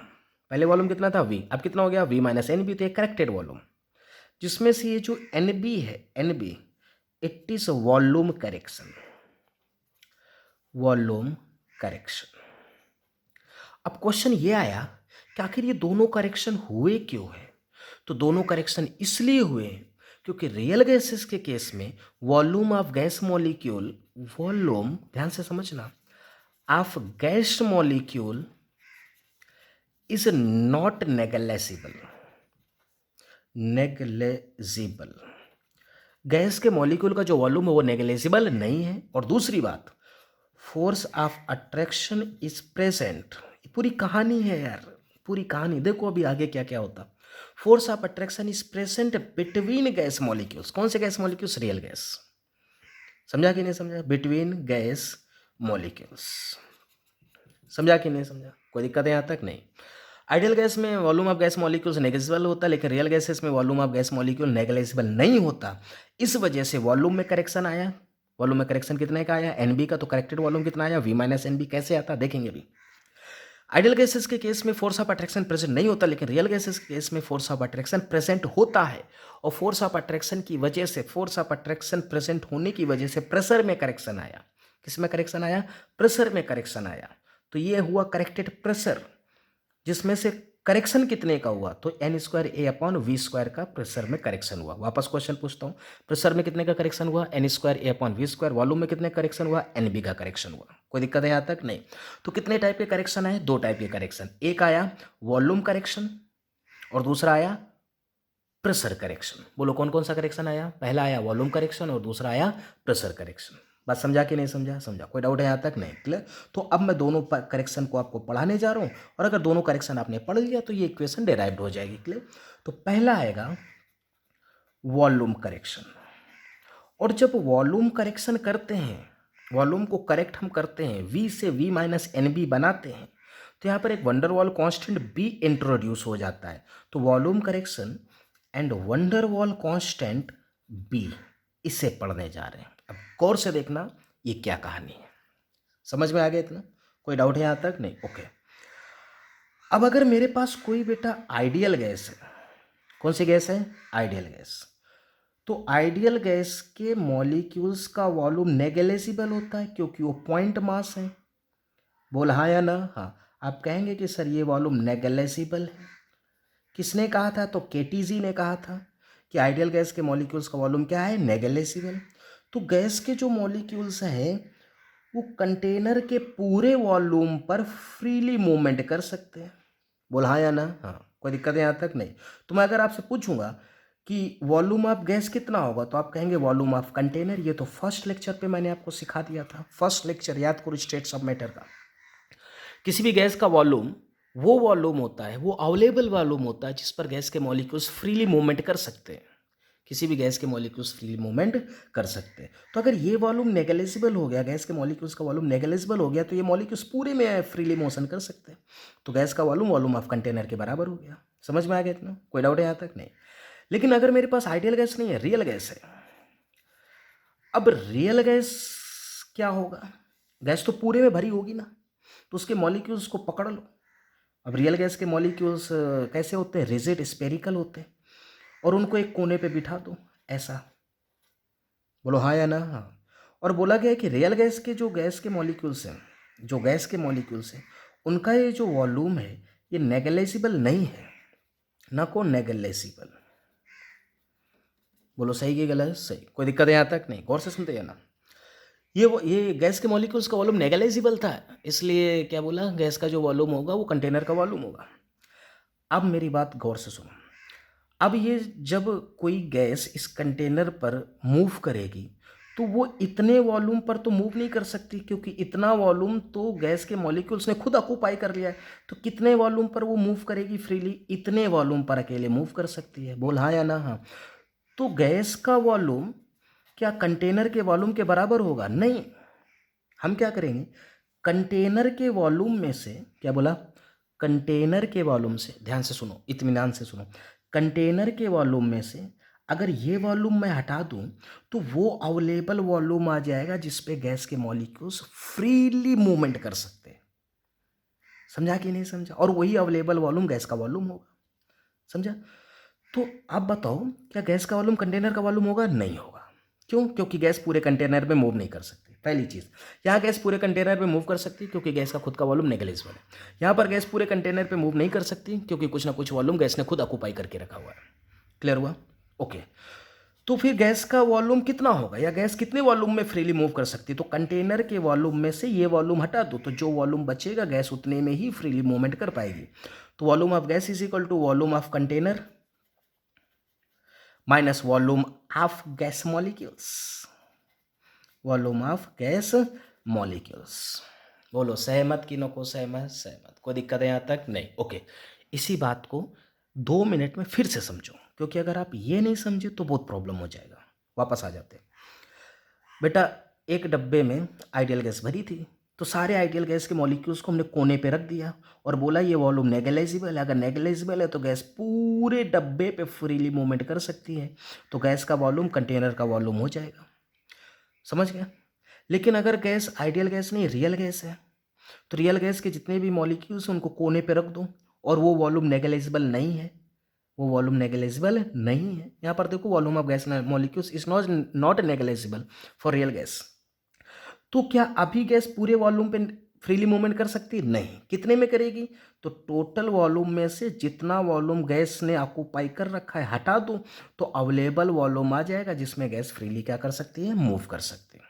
पहले वॉल्यूम कितना था? V, अब कितना हो गया? V minus N B. तो ये करेक्टेड वॉल्यूम, जिसमें से ये जो एन बी है, N B it is volume correction, volume correction. अब क्वेश्चन ये आया कि आखिर ये दोनों करेक्शन हुए क्यों है? तो दोनों करेक्शन इसलिए हुए क्योंकि रियल गैसेस के केस में volume of gas molecule, volume ध्यान से समझना, of gas molecule is not negligible. Negligible, gas के मॉलिक्यूल का जो वॉल्यूम है वो नेग्लेजिबल नहीं है। और दूसरी बात, force of attraction is present. पूरी कहानी है यार, पूरी कहानी देखो अभी आगे क्या क्या होता। Force of attraction is present between gas molecules. कौन से गैस मॉलिक्यूल्स? Real gas. समझा कि नहीं समझा? Between gas molecules. समझा कि नहीं समझा? कोई दिक्कत है यहाँ तक? नहीं। आइडियल गैस में volume of gas molecules negligible होता है, लेकिन रियल गैसेस में volume of gas molecule negligible नहीं होता। इस वजह से वॉल्यूम में करेक्शन आया। वॉल्यूम में करेक्शन कितने का आया? NB का। तो करेक्टेड वॉल्यूम कितना आया? V minus NB। कैसे आता देखेंगे अभी। आइडियल गैसेस के केस में फोर्स ऑफ अट्रैक्शन प्रेजेंट नहीं होता, लेकिन रियल गैसेस के केस में फोर्स ऑफ अट्रैक्शन प्रेजेंट होता है। और फोर्स ऑफ अट्रैक्शन की वजह से, फोर्स ऑफ अट्रैक्शन प्रेजेंट होने की वजह से प्रेशर में करेक्शन आया। किस में करेक्शन आया? प्रेशर में करेक्शन आया। तो ये हुआ करेक्टेड प्रेशर, जिसमें से करेक्शन कितने का हुआ? तो N square A upon V square का प्रेशर में करेक्शन हुआ। वापस क्वेश्चन पूछता हूँ, प्रेशर में कितने का करेक्शन हुआ? N square A upon V square. Volume में कितने करेक्शन हुआ? NB का करेक्शन हुआ। कोई दिक्कत है यहाँ तक? नहीं। तो कितने टाइप के करेक्शन आए? दो टाइप के करेक्शन। एक आया वॉल्यूम करेक्शन और दूसरा आया प्रेशर करेक्शन। बोलो कौन कौन सा करेक्शन आया? पहला आया वॉल्यूम करेक्शन और दूसरा आया प्रेशर करेक्शन। बात समझा कि नहीं समझा? समझा। कोई डाउट है यहाँ तक? नहीं। क्लियर? तो अब मैं दोनों करेक्शन को आपको पढ़ाने जा रहा हूँ, और अगर दोनों करेक्शन आपने पढ़ लिया तो ये इक्वेशन डेराइव्ड हो जाएगी। क्लियर? तो पहला आएगा वॉल्यूम करेक्शन, और जब वॉल्यूम करेक्शन करते हैं, वॉल्यूम को करेक्ट हम करते हैं, V से V माइनस NB बनाते हैं, तो यहाँ पर एक wonder wall constant B introduce हो जाता है। तो volume correction and wonder wall constant B, इसे पढ़ने जा रहे हैं। अब गौर से देखना ये क्या कहानी है। समझ में आ गया इतना? कोई डाउट है यहाँ तक? नहीं। ओके। अब अगर मेरे पास कोई बेटा आइडियल गैस है, कौन सी गैस है? Ideal gas. तो आइडियल गैस के मॉलिक्यूल्स का वॉल्यूम नेग्लेजिबल होता है क्योंकि वो पॉइंट मास है। बोल हाँ या ना? हाँ। आप कहेंगे कि सर ये वॉल्यूम नेग्लेजिबल है। किसने कहा था? तो केटीजी ने कहा था कि आइडियल गैस के मॉलिक्यूल्स का वॉल्यूम क्या है? नेग्लेजिबल। तो गैस के जो मॉलिक्यूल्स हैं वो कंटेनर के पूरे वॉल्यूम पर फ्रीली मूवमेंट कर सकते हैं। बोल हाँ या ना? हाँ। कोई दिक्कत है यहाँ तक? नहीं। तो मैं अगर आपसे पूछूंगा कि वॉल्यूम ऑफ गैस कितना होगा, तो आप कहेंगे वॉल्यूम ऑफ कंटेनर। ये तो फर्स्ट लेक्चर पे मैंने आपको सिखा दिया था। फर्स्ट लेक्चर याद करो, स्टेट्स ऑफ मैटर का। किसी भी गैस का वॉल्यूम वो वॉल्यूम होता है, वो अवेलेबल वॉल्यूम होता है जिस पर गैस के मॉलिक्यूल्स फ्रीली मूवमेंट कर सकते हैं। किसी भी गैस के मॉलिक्यूल्स फ्रीली मूवमेंट कर सकते हैं। तो अगर ये वॉल्यूम नेगलिजिबल हो गया, गैस के मॉलिक्यूल्स का वॉल्यूम नेगलिजिबल हो गया, तो ये मॉलिक्यूल्स पूरे में फ्रीली मोशन कर सकते हैं। तो गैस का वॉल्यूम वॉल्यूम ऑफ कंटेनर के बराबर हो गया। समझ में आ गया इतना? कोई डाउट है यहाँ तक? नहीं। लेकिन अगर मेरे पास आइडियल गैस नहीं है, रियल गैस है। अब रियल गैस क्या होगा? गैस तो पूरे में भरी होगी ना, तो उसके मॉलिक्यूल्स को पकड़ लो। अब रियल गैस के मॉलिक्यूल्स कैसे होते हैं? रिजिड स्पेरिकल होते हैं, और उनको एक कोने पे बिठा दो ऐसा। बोलो हाँ या ना? हाँ। और बोला गया है कि रियल गैस के जो गैस के मॉलिक्यूल्स हैं, जो गैस के मॉलिक्यूल्स हैं, उनका ये जो वॉल्यूम है ये नेगलेजिबल नहीं है, ना को नेगलेजिबल। बोलो सही कि गलत? सही। कोई दिक्कत है यहाँ तक? नहीं। गौर से सुनते हैं ना। ये गैस के मॉलिक्यूल्स का वॉल्यूम नेगलेजिबल था, इसलिए क्या बोला? गैस का जो वॉल्यूम होगा वो कंटेनर का वॉल्यूम होगा। अब मेरी बात गौर से सुनो। अब ये जब कोई गैस इस कंटेनर पर मूव करेगी, तो वो इतने वॉल्यूम पर तो मूव नहीं कर सकती, क्योंकि इतना वॉल्यूम तो गैस के मॉलिक्यूल्स ने खुद ऑक्यूपाई कर लिया है। तो कितने वॉल्यूम पर वो मूव करेगी फ्रीली? इतने वॉल्यूम पर अकेले मूव कर सकती है। बोल हाँ या ना? हाँ। तो गैस का वॉल्यूम क्या कंटेनर के वॉल्यूम के बराबर होगा? नहीं। हम क्या करेंगे, कंटेनर के वॉल्यूम में से, क्या बोला? कंटेनर के वॉल्यूम से, ध्यान से सुनो, इत्मीनान से सुनो, कंटेनर के वॉल्यूम में से अगर ये वॉल्यूम मैं हटा दूं, तो वो अवेलेबल वॉल्यूम आ जाएगा जिस पे गैस के मॉलिक्यूल्स फ्रीली मूवमेंट कर सकते हैं। समझा कि नहीं समझा? और वही अवेलेबल वॉल्यूम गैस का वॉल्यूम होगा। समझा? तो आप बताओ, क्या गैस का वॉल्यूम कंटेनर का वॉल्यूम होगा? नहीं होगा। क्यों? क्योंकि गैस पूरे कंटेनर में मूव नहीं कर सकती। पहली चीज़, यहाँ गैस पूरे कंटेनर पे मूव कर सकती क्योंकि गैस का खुद का वॉल्यूम नेगलिजिबल है। यहाँ पर गैस पूरे कंटेनर पे मूव नहीं कर सकती क्योंकि कुछ ना कुछ वॉल्यूम गैस ने खुद ऑक्यूपाई करके रखा हुआ है। क्लियर हुआ? ओके। तो फिर गैस का वॉल्यूम कितना होगा, या गैस कितने वॉल्यूम में फ्रीली मूव कर सकती है? तो कंटेनर के वॉल्यूम में से ये वॉल्यूम हटा दो, तो जो वॉल्यूम बचेगा गैस उतने में ही फ्रीली मूवमेंट कर पाएगी। तो volume of gas is equal to volume of container minus volume of gas molecules, volume of gas molecules. बोलो सहमत कि नको सहमत? सहमत। कोई दिक्कत है यहाँ तक? नहीं। ओके। इसी बात को 2 मिनट में फिर से समझो, क्योंकि अगर आप ये नहीं समझे तो बहुत प्रॉब्लम हो जाएगा। वापस आ जाते हैं। बेटा, एक डब्बे में आइडियल गैस भरी थी, तो सारे आइडियल गैस के मॉलिक्यूल्स को हमने कोने पे रख दिया और बोला ये वॉल्यूम नेगलिजिबल है। अगर नेगलिजिबल है तो गैस पूरे डब्बे पे फ्रीली मूवमेंट कर सकती है, तो गैस का वॉल्यूम कंटेनर का वॉल्यूम हो जाएगा। समझ गया? लेकिन अगर गैस आइडियल गैस नहीं, रियल गैस है, तो रियल गैस के जितने भी मॉलिक्यूल्स उनको कोने पे रख दो, और वो वॉल्यूम नेगलिजिबल नहीं है, वो वॉल्यूम नेगलिजिबल नहीं है। यहाँ पर देखो, volume of gas molecules is not negligible for real gas. तो क्या अभी गैस पूरे वॉल्यूम पे फ्रीली मूवमेंट कर सकती है? नहीं। कितने में करेगी? तो टोटल वॉल्यूम में से जितना वॉल्यूम गैस ने ऑक्यूपाई कर रखा है हटा दो, तो अवेलेबल वॉल्यूम आ जाएगा जिसमें गैस फ्रीली क्या कर सकती है? मूव कर सकती है।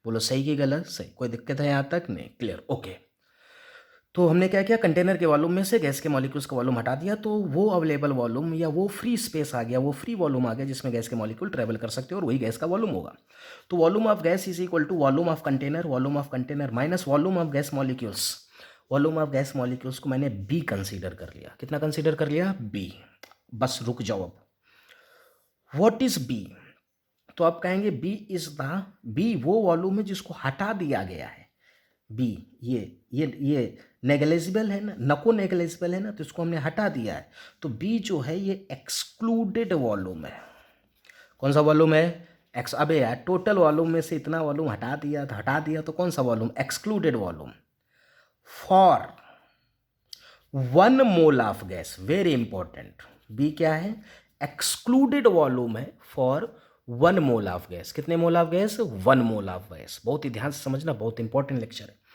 बोलो सही कि गलत? सही। कोई दिक्कत है यहाँ तक? नहीं। क्लियर? ओके। तो हमने क्या किया, कंटेनर के वॉल्यूम में से गैस के मॉलिक्यूल्स का वॉल्यूम हटा दिया, तो वो अवेलेबल वॉल्यूम या वो फ्री स्पेस आ गया, वो फ्री वॉल्यूम आ गया जिसमें गैस के मॉलिक्यूल ट्रेवल कर सकते हो, और वही गैस का वॉल्यूम होगा। तो volume of gas is equal to volume of container minus volume of gas molecules. Volume of gas molecules को मैंने बी कंसीडर कर लिया। कितना कंसीडर कर लिया? बी। बस रुक जाओ। अब व्हाट इज बी? तो आप कहेंगे बी इज द, बी वो वॉल्यूम है जिसको हटा दिया गया है। बी ये नेगलिजिबल है ना, नको नेगलिजिबल है ना, तो इसको हमने हटा दिया है। तो बी जो है ये एक्सक्लूडेड वॉल्यूम है। कौन सा वॉल्यूम है? एक्स। अबे यार, टोटल वॉल्यूम में से इतना वॉल्यूम हटा दिया तो कौन सा volume? Excluded volume for 1 mole of gas. Very important. B क्या है? एक्सक्लूडेड वॉल्यूम है फॉर 1 मोल ऑफ गैस। कितने mole of gas? 1 mole of gas. बहुत ही ध्यान से समझना, बहुत इंपॉर्टेंट लेक्चर है।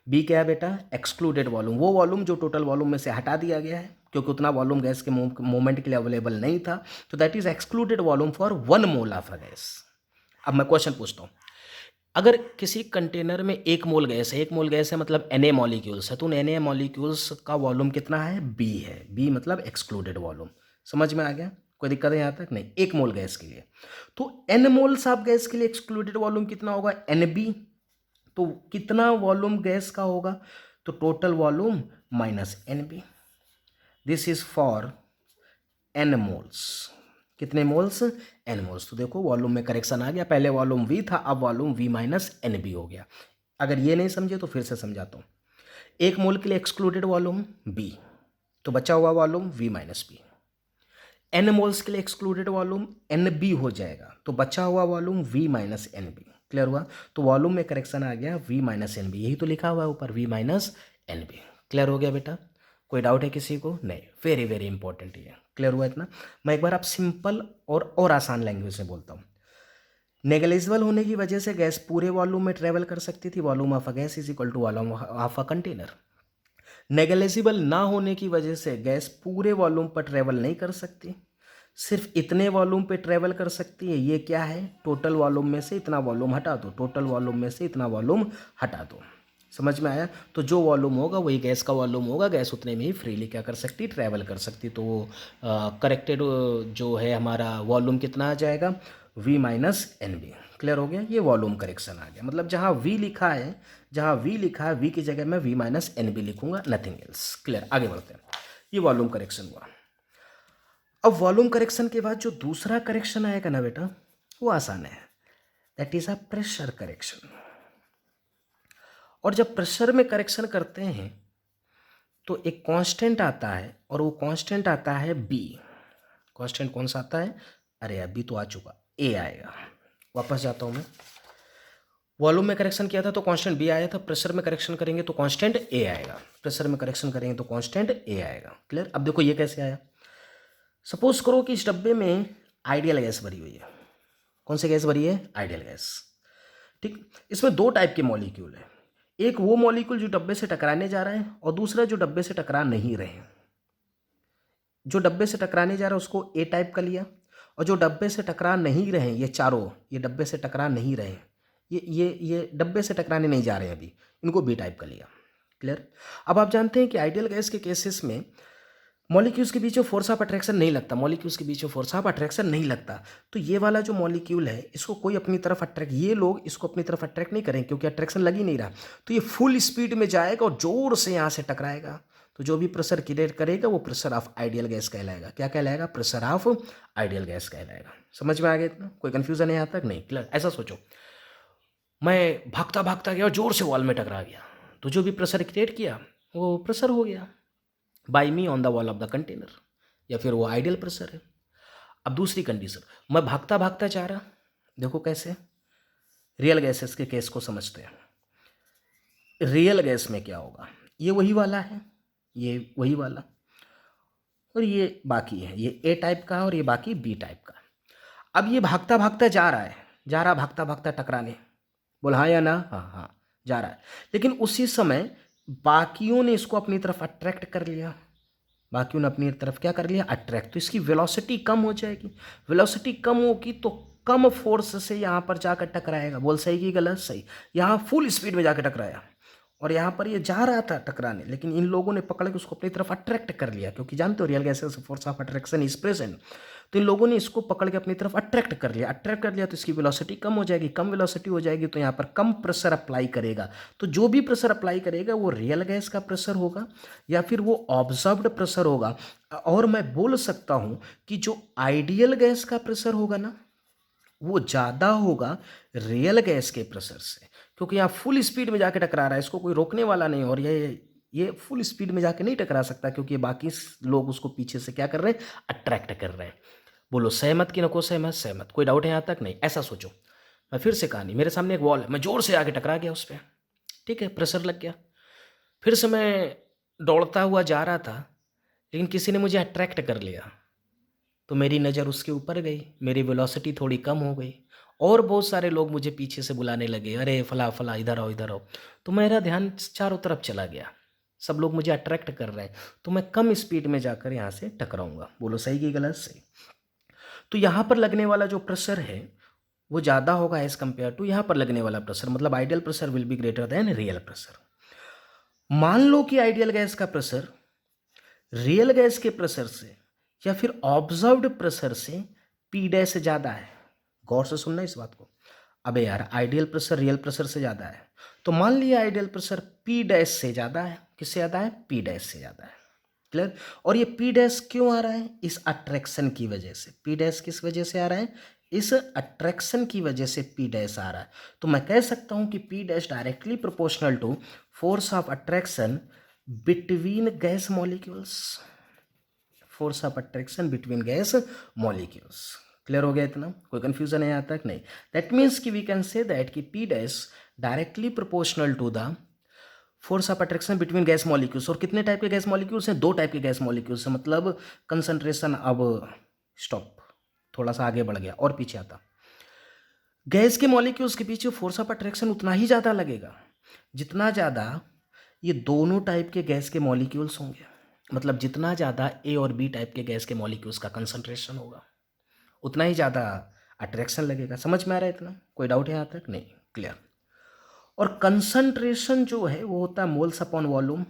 बी क्या है बेटा? एक्सक्लूडेड वॉल्यूम, वो वॉल्यूम जो टोटल वॉल्यूम में से हटा दिया गया है क्योंकि उतना वॉल्यूम गैस के मूवमेंट के लिए अवेलेबल नहीं था, तो that is excluded volume for 1 mole of a gas. अब मैं क्वेश्चन पूछता हूँ, अगर किसी कंटेनर में 1 मोल गैस है, 1 मोल गैस है मतलब Na मॉलिक्यूल्स है, तो Na मॉलिक्यूल्स का वॉल्यूम कितना है? बी है। बी मतलब एक्सक्लूडेड वॉल्यूम। समझ में आ गया? कोई दिक्कत है यहाँ तक? नहीं। 1 मोल गैस के लिए, तो N मोल्स ऑफ गैस के लिए एक्सक्लूडेड वॉल्यूम कितना होगा? Nb। तो कितना वॉल्यूम गैस का होगा? तो total volume minus Nb। This is for N moles. कितने मोल्स, एन मोल्स। तो देखो वॉल्यूम में करेक्शन आ गया, पहले वॉल्यूम वी था, अब volume V minus N B हो गया। अगर ये नहीं समझे तो फिर से समझाता हूँ। एक मोल के लिए एक्सक्लूडेड वॉल्यूम बी, तो बचा हुआ volume V minus B. N moles के लिए एक्सक्लूडेड वॉल्यूम एन बी हो जाएगा, तो बचा हुआ volume V minus N B. Clear हुआ? तो वॉल्यूम में करेक्शन आ गया वी माइनस एन बी, यही तो लिखा हुआ है ऊपर V minus N B. Clear हो गया बेटा? कोई डाउट है किसी को? नहीं, वेरी वेरी इंपॉर्टेंट ये। क्लियर हुआ इतना? मैं एक बार आप सिंपल और आसान लैंग्वेज में बोलता हूँ। नेगलिजिबल होने की वजह से गैस पूरे वॉल्यूम में ट्रेवल कर सकती थी, volume of a gas is equal to volume of a container. Negligible ना होने की वजह से गैस पूरे वॉल्यूम पर ट्रेवल नहीं कर सकती, सिर्फ इतने वॉल्यूम पे ट्रेवल कर सकती है। ये क्या है? टोटल वॉल्यूम में से इतना वॉल्यूम हटा दो, टोटल वॉल्यूम में से इतना वॉल्यूम हटा दो। समझ में आया? तो जो वॉल्यूम होगा वही गैस का वॉल्यूम होगा, गैस उतने में ही फ्रीली क्या कर सकती, ट्रैवल कर सकती। तो वो करेक्टेड जो है हमारा वॉल्यूम कितना आ जाएगा, v minus N B. Clear हो गया? ये वॉल्यूम करेक्शन आ गया। मतलब जहाँ v लिखा है, जहाँ v लिखा है v की जगह मैं v माइनस एन बी लिखूंगा, नथिंग एल्स। क्लियर? आगे बढ़ते हैं। ये वॉल्यूम करेक्शन हुआ। अब वॉल्यूम करेक्शन के बाद जो दूसरा करेक्शन आएगा ना बेटा, वो आसान है, that is a pressure correction. और जब प्रेशर में करेक्शन करते हैं तो एक कांस्टेंट आता है, और वो कांस्टेंट आता है बी। कांस्टेंट कौन सा आता है? अरे अभी तो आ चुका, ए आएगा। वापस जाता हूँ मैं। वॉल्यूम में करेक्शन किया था तो कांस्टेंट बी आया था, प्रेशर में करेक्शन करेंगे तो कांस्टेंट ए आएगा, प्रेशर में करेक्शन करेंगे तो कांस्टेंट ए आएगा। क्लियर? अब देखो ये कैसे आया। सपोज करो कि इस डब्बे में आइडियल गैस भरी हुई है। कौन सी गैस भरी है? Ideal gas. ठीक, इसमें दो टाइप के मॉलिक्यूल है। एक वो मॉलिक्यूल जो डब्बे से टकराने जा रहा है, और दूसरा जो डब्बे से टकरा नहीं रहे हैं। जो डब्बे से टकराने जा रहा है उसको ए टाइप का लिया, और जो डब्बे से टकरा नहीं रहे, ये चारों, ये डब्बे से टकरा नहीं रहे, ये डब्बे से टकराने नहीं जा रहे हैं अभी, इनको बी टाइप का लिया। क्लियर? अब आप जानते हैं कि आइडियल गैस के केसेस में मॉलिक्यूल्स के बीच में फोर्स ऑफ अट्रैक्शन नहीं लगता, मॉलिक्यूल्स के बीच में फोर्स ऑफ अट्रैक्शन नहीं लगता। तो ये वाला जो मॉलिक्यूल है इसको कोई अपनी तरफ अट्रैक्ट, ये लोग इसको अपनी तरफ अट्रैक्ट नहीं करें क्योंकि अट्रैक्शन लग ही नहीं रहा। तो ये फुल स्पीड में जाएगा और जोर से यहाँ से टकराएगा। तो जो भी प्रेशर क्रिएट करेगा वो प्रेशर ऑफ आइडियल गैस कहलाएगा। क्या कहलाएगा? प्रेशर ऑफ आइडियल गैस कहलाएगा। समझ में आ गया इतना? कोई कंफ्यूजन है यहाँ तक? नहीं? क्लियर? ऐसा सोचो, मैं भागता भागता गया और जोर से वॉल में टकरा गया, तो जो भी प्रेशर क्रिएट किया वो प्रेशर हो गया by me on the wall of the container, या फिर वो आइडियल प्रेशर है। अब दूसरी कंडीशन, मैं भागता भागता जा रहा, देखो कैसे। रियल गैसेस के केस को समझते हैं। रियल गैस में क्या होगा? ये वही वाला है, ये वही वाला, और ये बाकी है, ये ए टाइप का और ये बाकी बी टाइप का। अब ये भागता भागता जा रहा है, जा रहा भागता भागता टकराने, बोल हाँ या ना? हाँ हाँ, जा रहा है। लेकिन उसी समय बाकियों ने इसको अपनी तरफ अट्रैक्ट कर लिया, बाकियों ने अपनी तरफ क्या कर लिया? अट्रैक्ट। तो इसकी वेलोसिटी कम हो जाएगी, वेलोसिटी कम होगी तो कम फोर्स से यहाँ पर जाकर टकराएगा। बोल सही कि गलत? सही। यहाँ फुल स्पीड में जाकर टकराया, और यहाँ पर ये जा रहा था टकराने, लेकिन इन लोगों ने पकड़ के उसको अपनी तरफ अट्रैक्ट कर लिया, क्योंकि जानते हो real gases force of attraction is present. तो इन लोगों ने इसको पकड़ के अपनी तरफ अट्रैक्ट कर लिया, अट्रैक्ट कर लिया तो इसकी वेलोसिटी कम हो जाएगी, कम वेलोसिटी हो जाएगी तो यहाँ पर कम प्रेशर अप्लाई करेगा। तो जो भी प्रेशर अप्लाई करेगा वो रियल गैस का प्रेशर होगा या फिर वो ऑब्जर्व्ड प्रेशर होगा। और मैं बोल सकता हूँ कि जो आइडियल गैस का प्रेशर होगा ना, वो ज़्यादा होगा रियल गैस के प्रेशर से, क्योंकि यहाँ फुल स्पीड में जाके टकरा रहा है, इसको कोई रोकने वाला नहीं। और ये फुल स्पीड में जाके नहीं टकरा सकता, क्योंकि बाकी लोग उसको पीछे से क्या कर रहे हैं? अट्रैक्ट कर रहे हैं। बोलो सहमत कि नको सहमत? सहमत। कोई डाउट है यहाँ तक? नहीं? ऐसा सोचो, मैं फिर से कहानी, मेरे सामने एक वॉल है, मैं जोर से आके टकरा गया उस पर, ठीक है, प्रेशर लग गया। फिर से मैं दौड़ता हुआ जा रहा था, लेकिन किसी ने मुझे अट्रैक्ट कर लिया, तो मेरी नज़र उसके ऊपर गई, मेरी वेलोसिटी थोड़ी कम हो गई, और बहुत सारे लोग मुझे पीछे से बुलाने लगे, अरे फला फला इधर आओ इधर आओ। तो मेरा ध्यान चारों तरफ चला गया, सब लोग मुझे अट्रैक्ट कर रहे हैं, तो मैं कम स्पीड में जाकर यहाँ से टकराऊंगा। बोलो सही कि गलत? सही। तो यहाँ पर लगने वाला जो प्रेशर है वो ज़्यादा होगा एज कम्पेयर टू यहाँ पर लगने वाला प्रेशर, मतलब ideal pressure will be greater than real pressure. मान लो कि आइडियल गैस का प्रेशर रियल गैस के प्रेशर से या फिर ऑब्जर्व्ड प्रेशर से पी डैश से ज़्यादा है। गौर से सुनना इस बात को। अबे यार, आइडियल प्रेशर रियल प्रेशर से ज़्यादा है, तो मान लिया आइडियल प्रेशर पी डैश से ज़्यादा है। किससे ज़्यादा है? पी डैश से ज़्यादा है। क्लियर। और ये पी डैश क्यों आ रहा है? इस अट्रैक्शन की वजह से। पी डैश किस वजह से आ रहा है? इस अट्रैक्शन की वजह से पी डैश आ रहा है। तो मैं कह सकता हूं कि P dash directly proportional to force of attraction between gas molecules. Force of attraction between gas molecules. Clear हो गया इतना? कोई कंफ्यूजन है यहाँ तक? नहीं। दैट मीन्स कि वी कैन से दैट कि P dash directly proportional to the force of attraction between gas molecules. और कितने टाइप के गैस मॉलिक्यूल्स हैं? दो टाइप के गैस मॉलिक्यूल्स हैं। मतलब कंसंट्रेशन, अब स्टॉप, थोड़ा सा आगे बढ़ गया और पीछे आता। गैस के मॉलिक्यूल्स के पीछे फोर्स ऑफ अट्रैक्शन उतना ही ज़्यादा लगेगा जितना ज़्यादा ये दोनों टाइप के गैस के मॉलिक्यूल्स होंगे। मतलब जितना ज़्यादा ए और बी टाइप के गैस के मॉलिक्यूल्स का कंसंट्रेशन होगा उतना ही ज़्यादा अट्रैक्शन लगेगा। समझ में आ रहा है इतना? कोई डाउट है यहाँ तक? नहीं। क्लियर। और कंसंट्रेशन जो है वो होता है moles upon volume.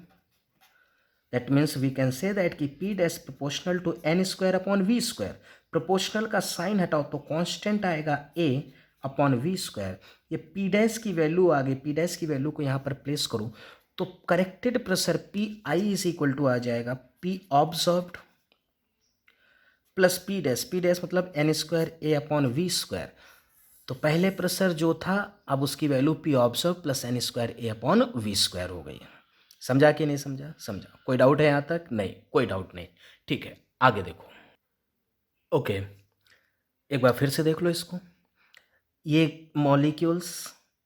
That means we can say that कि P dash proportional to N square upon V square. Proportional का साइन हटाओ तो कांस्टेंट आएगा ए अपॉन वी स्क्वायर। ये पी डैश की वैल्यू आ गई। पी डैश की वैल्यू को यहाँ पर प्लेस करूँ तो corrected pressure P I is equal to आ जाएगा P observed plus P dash. P dash मतलब N square A upon V square. तो पहले प्रेशर जो था अब उसकी value P observe plus N square A upon V square हो गई। समझा कि नहीं समझा? समझा। कोई डाउट है यहाँ तक? नहीं, कोई डाउट नहीं। ठीक है, आगे देखो। ओके, एक बार फिर से देख लो इसको। ये मॉलिक्यूल्स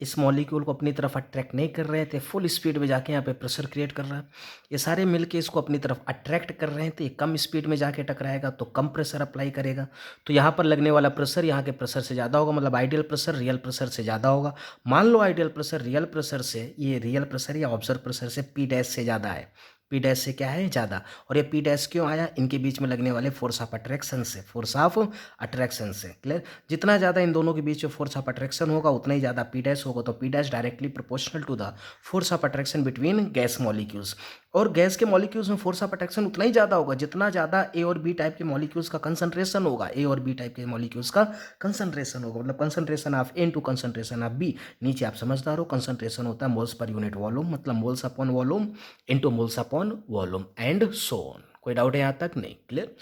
इस मॉलिक्यूल को अपनी तरफ अट्रैक्ट नहीं कर रहे थे, फुल स्पीड में जाके यहाँ पे प्रेशर क्रिएट कर रहा है। ये सारे मिलके इसको अपनी तरफ अट्रैक्ट कर रहे हैं, तो ये कम स्पीड में जाके टकराएगा तो कम प्रेशर अप्लाई करेगा। तो यहाँ पर लगने वाला प्रेशर यहाँ के प्रेशर से ज़्यादा होगा। मतलब आइडियल प्रेशर रियल प्रेशर से ज़्यादा होगा। मान लो आइडियल प्रेशर रियल प्रेशर से, ये रियल प्रेशर या ऑब्जर्व प्रेशर से पी डैश से ज़्यादा है। पी डैश से क्या है? ज़्यादा। और ये पी डैश क्यों आया? इनके बीच में लगने वाले फोर्स ऑफ अट्रैक्शन से। फोर्स ऑफ अट्रैक्शन से। क्लियर। जितना ज़्यादा इन दोनों के बीच में फोर्स ऑफ अट्रैक्शन होगा उतना ही ज़्यादा पी डैश होगा। तो P dash directly proportional to the force of attraction between gas molecules. और गैस के मॉलिक्यूल्स में फोर्स ऑफ अट्रैक्शन उतना ही ज़्यादा होगा जितना ज़्यादा ए और बी टाइप के मॉलिक्यूल्स का कंसंट्रेशन होगा। ए और बी टाइप के मॉलिक्यूल्स का कंसंट्रेशन होगा। मतलब concentration of A into concentration of B. नीचे आप समझदार हो, कंसंट्रेशन होता है मोल्स पर यूनिट वॉल्यूम। मतलब moles upon volume into moles upon volume and so on. कोई डाउट है यहाँ तक? नहीं। क्लियर।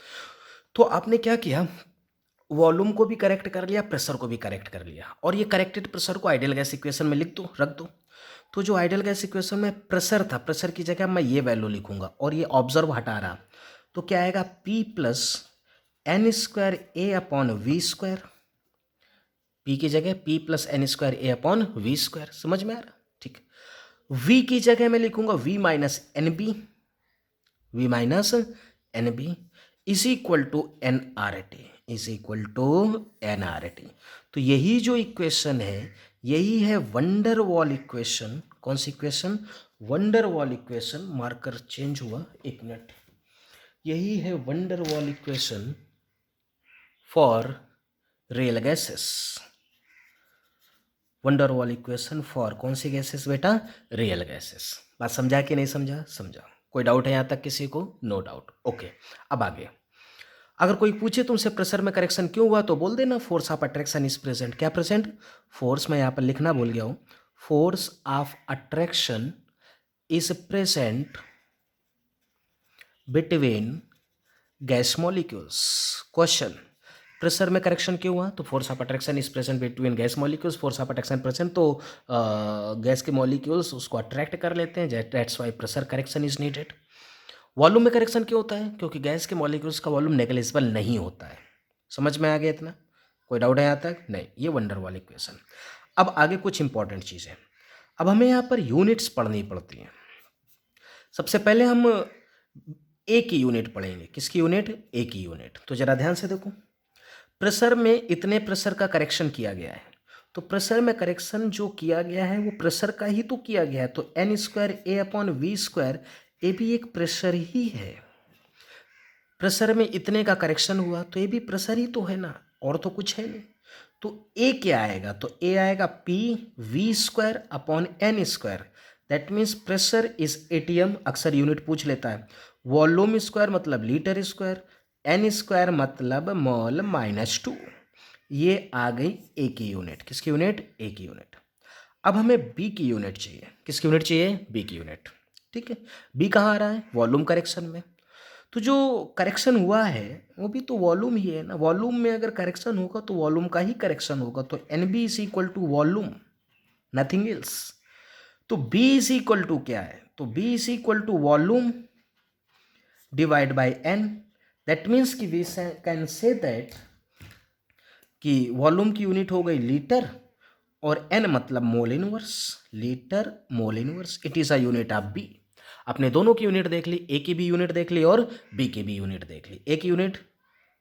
तो आपने क्या किया? वॉल्यूम को भी करेक्ट कर लिया, प्रेशर को भी करेक्ट कर लिया। और ये करेक्टेड प्रेशर को आइडियल गैस इक्वेशन में लिख दो, रख दो। तो जो आइडियल गैस इक्वेशन में प्रेशर था, प्रेशर की जगह मैं ये वैल्यू लिखूंगा और ये ऑब्जर्व हटा रहा, तो क्या आएगा? P plus N square A upon V square. P की जगह P plus N square A upon V square. समझ में आ रहा? ठीक। V की जगह मैं लिखूंगा V minus N B. V minus N B is equal to N R T. Is equal to N R T. तो यही जो इक्वेशन है यही है वंडर वॉल इक्वेशन। कौन सी equation? Van der wall equation. Marker change हुआ, एक मिनट। यही है van der wall equation for real gases. वंडर वॉल इक्वेशन फॉर कौन सी गैसेस बेटा? Real gases. बात समझा कि नहीं समझा? समझा। कोई डाउट है यहाँ तक किसी को? No doubt. ओके, अब आगे। अगर कोई पूछे तुमसे प्रेशर में करेक्शन क्यों हुआ तो बोल देना force of attraction is present. क्या प्रेजेंट? फोर्स, मैं यहाँ पर लिखना भूल गया हूँ। Force of attraction is present between gas molecules. Question, pressure में करेक्शन क्यों हुआ? तो force of attraction is present between gas molecules. Force of attraction present तो गैस के मॉलिक्यूल्स उसको अट्रैक्ट कर लेते हैं। That's why pressure correction is needed. Volume में करेक्शन क्यों होता है? क्योंकि गैस के मॉलिक्यूल्स का वॉल्यूम नेग्लिजिबल नहीं होता है। समझ में आ गया इतना? कोई डाउट है यहाँ तक? नहीं। ये वंडर वॉल इक्वेशन। अब आगे कुछ इंपॉर्टेंट चीज़ें। अब हमें यहाँ पर यूनिट्स पढ़नी पड़ती हैं। सबसे पहले हम ए की यूनिट पढ़ेंगे। किसकी यूनिट? ए की यूनिट। तो जरा ध्यान से देखो, प्रेशर में इतने प्रेशर का करेक्शन किया गया है। तो प्रेशर में करेक्शन जो किया गया है वो प्रेशर का ही तो किया गया है। तो N square A upon V square, ये भी एक प्रेशर ही है। प्रेशर में इतने का करेक्शन हुआ तो ये भी प्रेशर ही तो है ना, और तो कुछ है नहीं। तो ए क्या आएगा? तो ए आएगा P V square upon N square. That means pressure is ATM. अक्सर यूनिट पूछ लेता है। वॉल्यूम स्क्वायर मतलब लीटर स्क्वायर, एन स्क्वायर मतलब मॉल माइनस 2। ये आ गई ए की यूनिट। किसकी यूनिट? ए की यूनिट। अब हमें बी की यूनिट चाहिए। किसकी यूनिट चाहिए? बी की यूनिट। ठीक है, बी कहाँ आ रहा है? वॉल्यूम करेक्शन में। तो जो करेक्शन हुआ है वो भी तो वॉल्यूम ही है ना, वॉल्यूम में अगर करेक्शन होगा तो वॉल्यूम का ही करेक्शन होगा, तो N B is equal to volume, nothing else. तो बी इज इक्वल टू क्या है, तो B is equal to volume divide by N. That means कि वी कैन से दैट कि वॉल्यूम की यूनिट हो गई लीटर और एन मतलब mole inverse, litre mole inverse, it is a unit of B. आपने दोनों की यूनिट देख ली, ए की भी यूनिट देख ली और बी की भी यूनिट देख ली। ए की यूनिट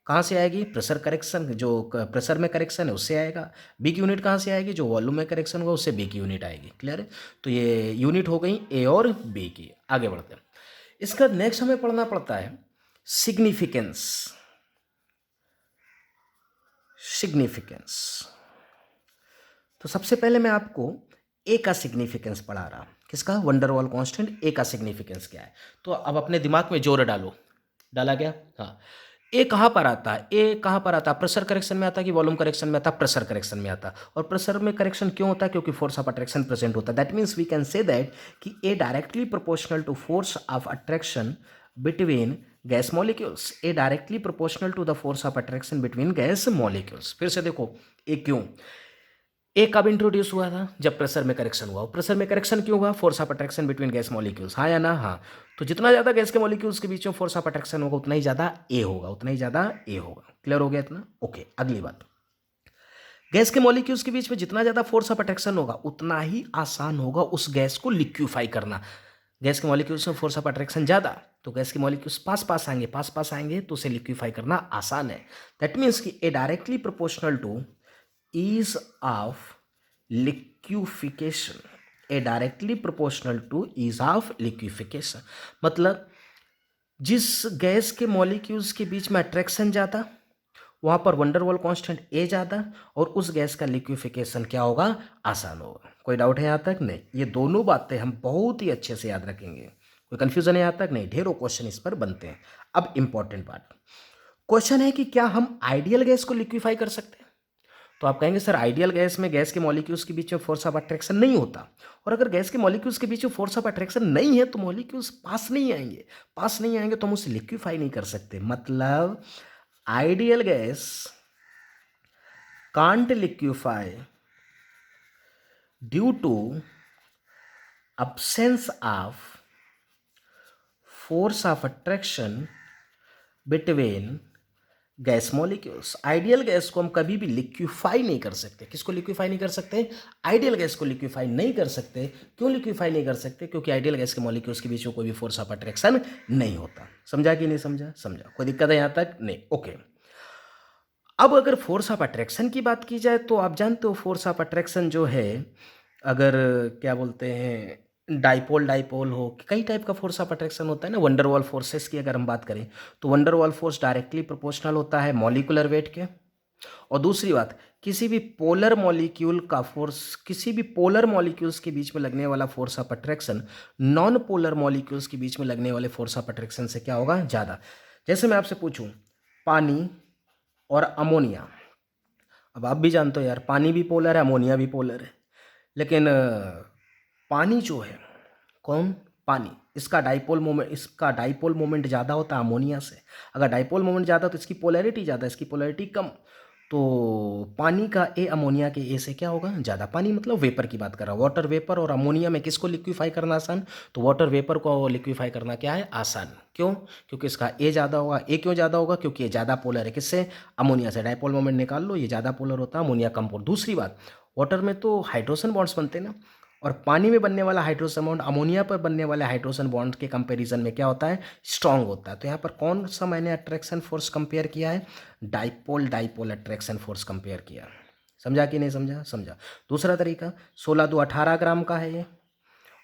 कहाँ से आएगी, प्रेशर करेक्शन, जो प्रेशर में करेक्शन है उससे आएगा। बी की यूनिट कहाँ से आएगी, जो वॉल्यूम में करेक्शन होगा उससे बी की यूनिट आएगी। क्लियर है, तो ये यूनिट हो गई ए और बी की। आगे बढ़ते हैं, इसका नेक्स्ट हमें पढ़ना पड़ता है सिग्निफिकेंस। सिग्निफिकेंस, तो सबसे पहले मैं आपको ए का सिग्निफिकेंस पढ़ा रहा। किसका, वंडरवॉल कांस्टेंट ए का सिग्निफिकेंस क्या है। तो अब अपने दिमाग में जोर डालो, डाला गया, हाँ। ए कहाँ पर आता है, ए कहाँ पर आता है, प्रेशर करेक्शन में आता है कि वॉल्यूम करेक्शन में आता है, प्रेशर करेक्शन में आता है। और प्रेशर में करेक्शन क्यों होता है, क्योंकि फोर्स ऑफ अट्रैक्शन प्रेजेंट होता है। That means we can say that कि a directly proportional to force of attraction between gas molecules, a directly proportional to the force of attraction between gas molecules. फिर से देखो, ए क्यों, ए कब introduce हुआ था, जब प्रेशर में करेक्शन हुआ। प्रेशर में करेक्शन क्यों हुआ, force of attraction between gas molecules, हाँ या ना, हाँ। तो जितना ज़्यादा गैस के मॉलिक्यूल्स के बीच में फोर्स ऑफ अट्रैक्शन होगा उतना ही ज़्यादा ए होगा, उतना ही ज़्यादा ए होगा। क्लियर हो गया इतना, ओके। अगली बात, गैस के मॉलिक्यूल्स के बीच में जितना ज़्यादा फोर्स ऑफ अट्रैक्शन होगा उतना ही आसान होगा उस गैस को लिक्विफाई करना। गैस के मॉलिक्यूल्स में फोर्स ऑफ अट्रैक्शन ज़्यादा, तो गैस के मॉलिक्यूल्स पास पास आएंगे तो उसे लिक्विफाई करना आसान है। दैट मीन्स कि a directly proportional to ease of liquefaction, a directly proportional to ease of liquefaction, मतलब जिस गैस के मॉलिक्यूल्स के बीच में अट्रैक्शन ज़्यादा वहाँ पर वंडरवॉल कांस्टेंट ए ज़्यादा और उस गैस का लिक्विफिकेशन क्या होगा, आसान होगा। कोई डाउट है यहाँ तक, नहीं। ये दोनों बातें हम बहुत ही अच्छे से याद रखेंगे, कोई कंफ्यूजन है यहाँ तक, नहीं। ढेरों क्वेश्चन इस पर बनते हैं। अब इंपॉर्टेंट बात, क्वेश्चन है कि क्या हम आइडियल गैस को लिक्विफाई कर सकते हैं। तो आप कहेंगे सर आइडियल गैस में गैस के मॉलिक्यूल्स के बीच में फोर्स ऑफ अट्रैक्शन नहीं होता, और अगर गैस के मॉलिक्यूल्स के बीच में फोर्स ऑफ अट्रैक्शन नहीं है तो मॉलिक्यूल्स पास नहीं आएंगे, पास नहीं आएंगे तो हम उसे लिक्विफाई नहीं कर सकते। मतलब ideal gas can't liquefy due to absence of force of attraction between gas molecules. Ideal gas को हम कभी भी लिक्विफाई नहीं कर सकते। किसको लिक्विफाई नहीं कर सकते, आइडियल गैस को लिक्विफाई नहीं कर सकते। क्यों लिक्विफाई नहीं कर सकते, क्योंकि आइडियल गैस के मॉलिक्यूल्स के बीच में कोई भी फोर्स ऑफ अट्रैक्शन नहीं होता। समझा कि नहीं समझा, समझा। कोई दिक्कत है यहाँ तक, नहीं, ओके। अब अगर फोर्स ऑफ अट्रैक्शन की बात की जाए तो आप जानते हो फोर्स ऑफ अट्रैक्शन जो है, अगर क्या बोलते हैं डाइपोल डाइपोल हो, कई टाइप का फोर्स ऑफ अट्रैक्शन होता है ना। वंडरवॉल फोर्सेस की अगर हम बात करें तो वंडरवॉल फोर्स डायरेक्टली प्रोपोर्शनल होता है मॉलिकुलर वेट के। और दूसरी बात, किसी भी पोलर मॉलिक्यूल का फोर्स, किसी भी पोलर मॉलिक्यूल्स के बीच में लगने वाला force of attraction non polar molecules के बीच में लगने वाले फोर्स ऑफ अट्रैक्शन से क्या होगा, ज़्यादा। जैसे मैं आपसे पूछूं पानी और अमोनिया, अब आप भी जानते हो यार पानी भी पोलर है अमोनिया भी पोलर है, लेकिन पानी जो है, कौन, पानी, इसका डाइपोल मोमेंट ज़्यादा होता है अमोनिया से। अगर डाइपोल मोमेंट ज़्यादा तो इसकी पोलैरिटी ज़्यादा, इसकी पोलैरिटी कम। तो पानी का ए अमोनिया के ए से क्या होगा, ज़्यादा। पानी मतलब वेपर की बात कर रहा हूँ, वाटर वेपर। और अमोनिया में किसको लिक्विफाई करना आसान, तो वाटर वेपर को लिक्विफाई करना क्या है, आसान। क्यों, क्योंकि इसका ए ज़्यादा होगा। ए क्यों ज़्यादा होगा, क्योंकि ये ज़्यादा पोलर है किससे, अमोनिया से। डाइपोल मोमेंट निकाल लो, ये ज़्यादा पोलर होता है, अमोनिया कम पोलर। दूसरी बात, वाटर में तो हाइड्रोजन बॉन्ड्स बनते हैं ना, और पानी में बनने वाला हाइड्रोजन बॉन्ड अमोनिया पर बनने वाले हाइड्रोजन बॉन्ड के कंपैरिजन में क्या होता है, स्ट्रांग होता है। तो यहाँ पर कौन सा मैंने अट्रैक्शन फोर्स कंपेयर किया है, dipole dipole attraction force compare किया। समझा कि नहीं समझा, समझा। दूसरा तरीका, 16 2 18 ग्राम का है ये,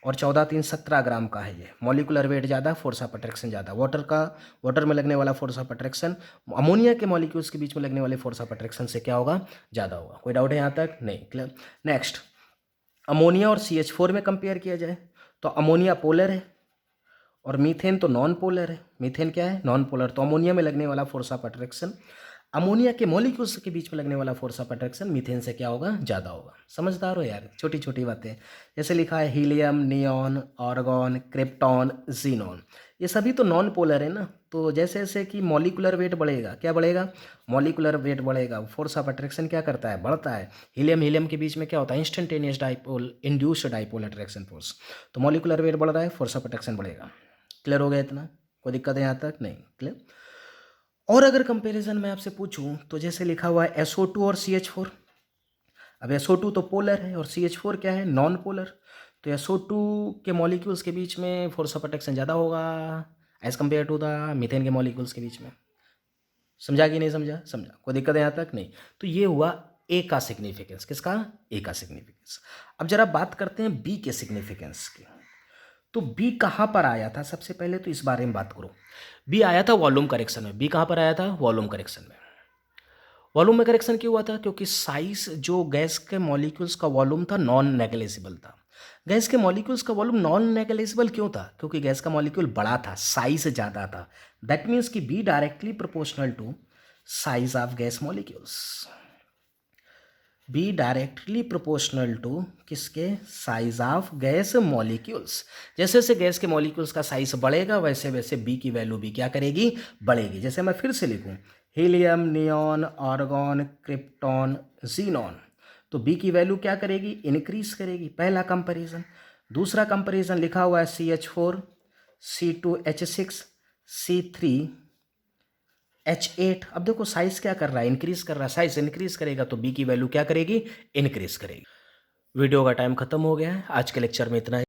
और 14 3 17 ग्राम का है ये। मॉलिकुलर वेट ज़्यादा, फोर्स ऑफ अट्रैक्शन ज़्यादा। वाटर में लगने वाला फोर्स ऑफ अट्रैक्शन अमोनिया के मॉलिक्यूल्स के बीच में लगने वाले फोर्स ऑफ अट्रैक्शन से क्या होगा, ज़्यादा होगा। कोई डाउट है यहाँ तक, नहीं, क्लियर। नेक्स्ट, अमोनिया और CH4 में कंपेयर किया जाए तो अमोनिया पोलर है और मीथेन तो नॉन पोलर है। मीथेन क्या है, नॉन पोलर। तो अमोनिया में लगने वाला फोर्स ऑफ अट्रैक्शन अमोनिया के मॉलिक्यूल्स के बीच में लगने वाला फोर्स ऑफ अट्रैक्शन मीथेन से क्या होगा, ज़्यादा होगा। समझदार हो यार, छोटी छोटी बातें। जैसे लिखा है helium, neon, argon, krypton, xenon, ये सभी तो नॉन पोलर है ना। तो जैसे जैसे कि मॉलिकुलर वेट बढ़ेगा, क्या बढ़ेगा, मॉलिकुलर वेट बढ़ेगा, फोर्स ऑफ अट्रैक्शन क्या करता है, बढ़ता है। हीलियम हीलियम के बीच में क्या होता है, instantaneous dipole, induced dipole attraction force. तो मॉलिकुलर वेट बढ़ रहा है, फोर्स ऑफ अट्रैक्शन बढ़ेगा। क्लियर हो गया इतना, कोई दिक्कत है यहाँ तक, नहीं क्लियर। और अगर कंपैरिजन मैं आपसे पूछूं तो जैसे लिखा हुआ है SO2 और CH4। अब SO2 तो पोलर है और CH4 क्या है, नॉन पोलर। तो SO2 के मॉलिक्यूल्स के बीच में फोर्स ऑफ अट्रैक्शन ज़्यादा होगा as compare to the methane के मॉलिक्यूल्स के बीच में। समझा कि नहीं समझा, समझा, कोई दिक्कत है यहाँ तक, नहीं। तो ये हुआ ए का सिग्निफिकेंस, किसका, ए का सिग्निफिकेंस। अब जरा बात करते हैं बी के सिग्निफिकेंस की। तो बी कहाँ पर आया था, सबसे पहले तो इस बारे में बात करो। बी आया था वॉल्यूम करेक्शन में। बी कहाँ पर आया था, वॉल्यूम करेक्शन में। वॉल्यूम में करेक्शन क्यों हुआ था, क्योंकि साइज जो गैस के मॉलिक्यूल्स का वॉल्यूम था नॉन नेग्लिजिबल था। गैस के मॉलिक्यूल्स का वॉल्यूम नॉन नेग्लिजिबल क्यों था, क्योंकि गैस का मॉलिक्यूल बड़ा था, साइज ज़्यादा था। दैट मीन्स कि B directly proportional to size of gas molecules. B directly proportional to किसके, साइज ऑफ गैस मॉलिक्यूल्स। जैसे जैसे गैस के मॉलिक्यूल्स का साइज बढ़ेगा वैसे वैसे बी की वैल्यू भी क्या करेगी, बढ़ेगी। जैसे मैं फिर से लिखूं, helium, neon, argon, krypton, xenon, तो बी की वैल्यू क्या करेगी, इंक्रीज करेगी, पहला कंपैरिजन। दूसरा कंपैरिजन लिखा हुआ है CH4, C2H6, C3H8। अब देखो साइज क्या कर रहा है, इंक्रीज कर रहा है, साइज इंक्रीज करेगा तो बी की वैल्यू क्या करेगी, इंक्रीज करेगी। वीडियो का टाइम खत्म हो गया है, आज के लेक्चर में इतना ही।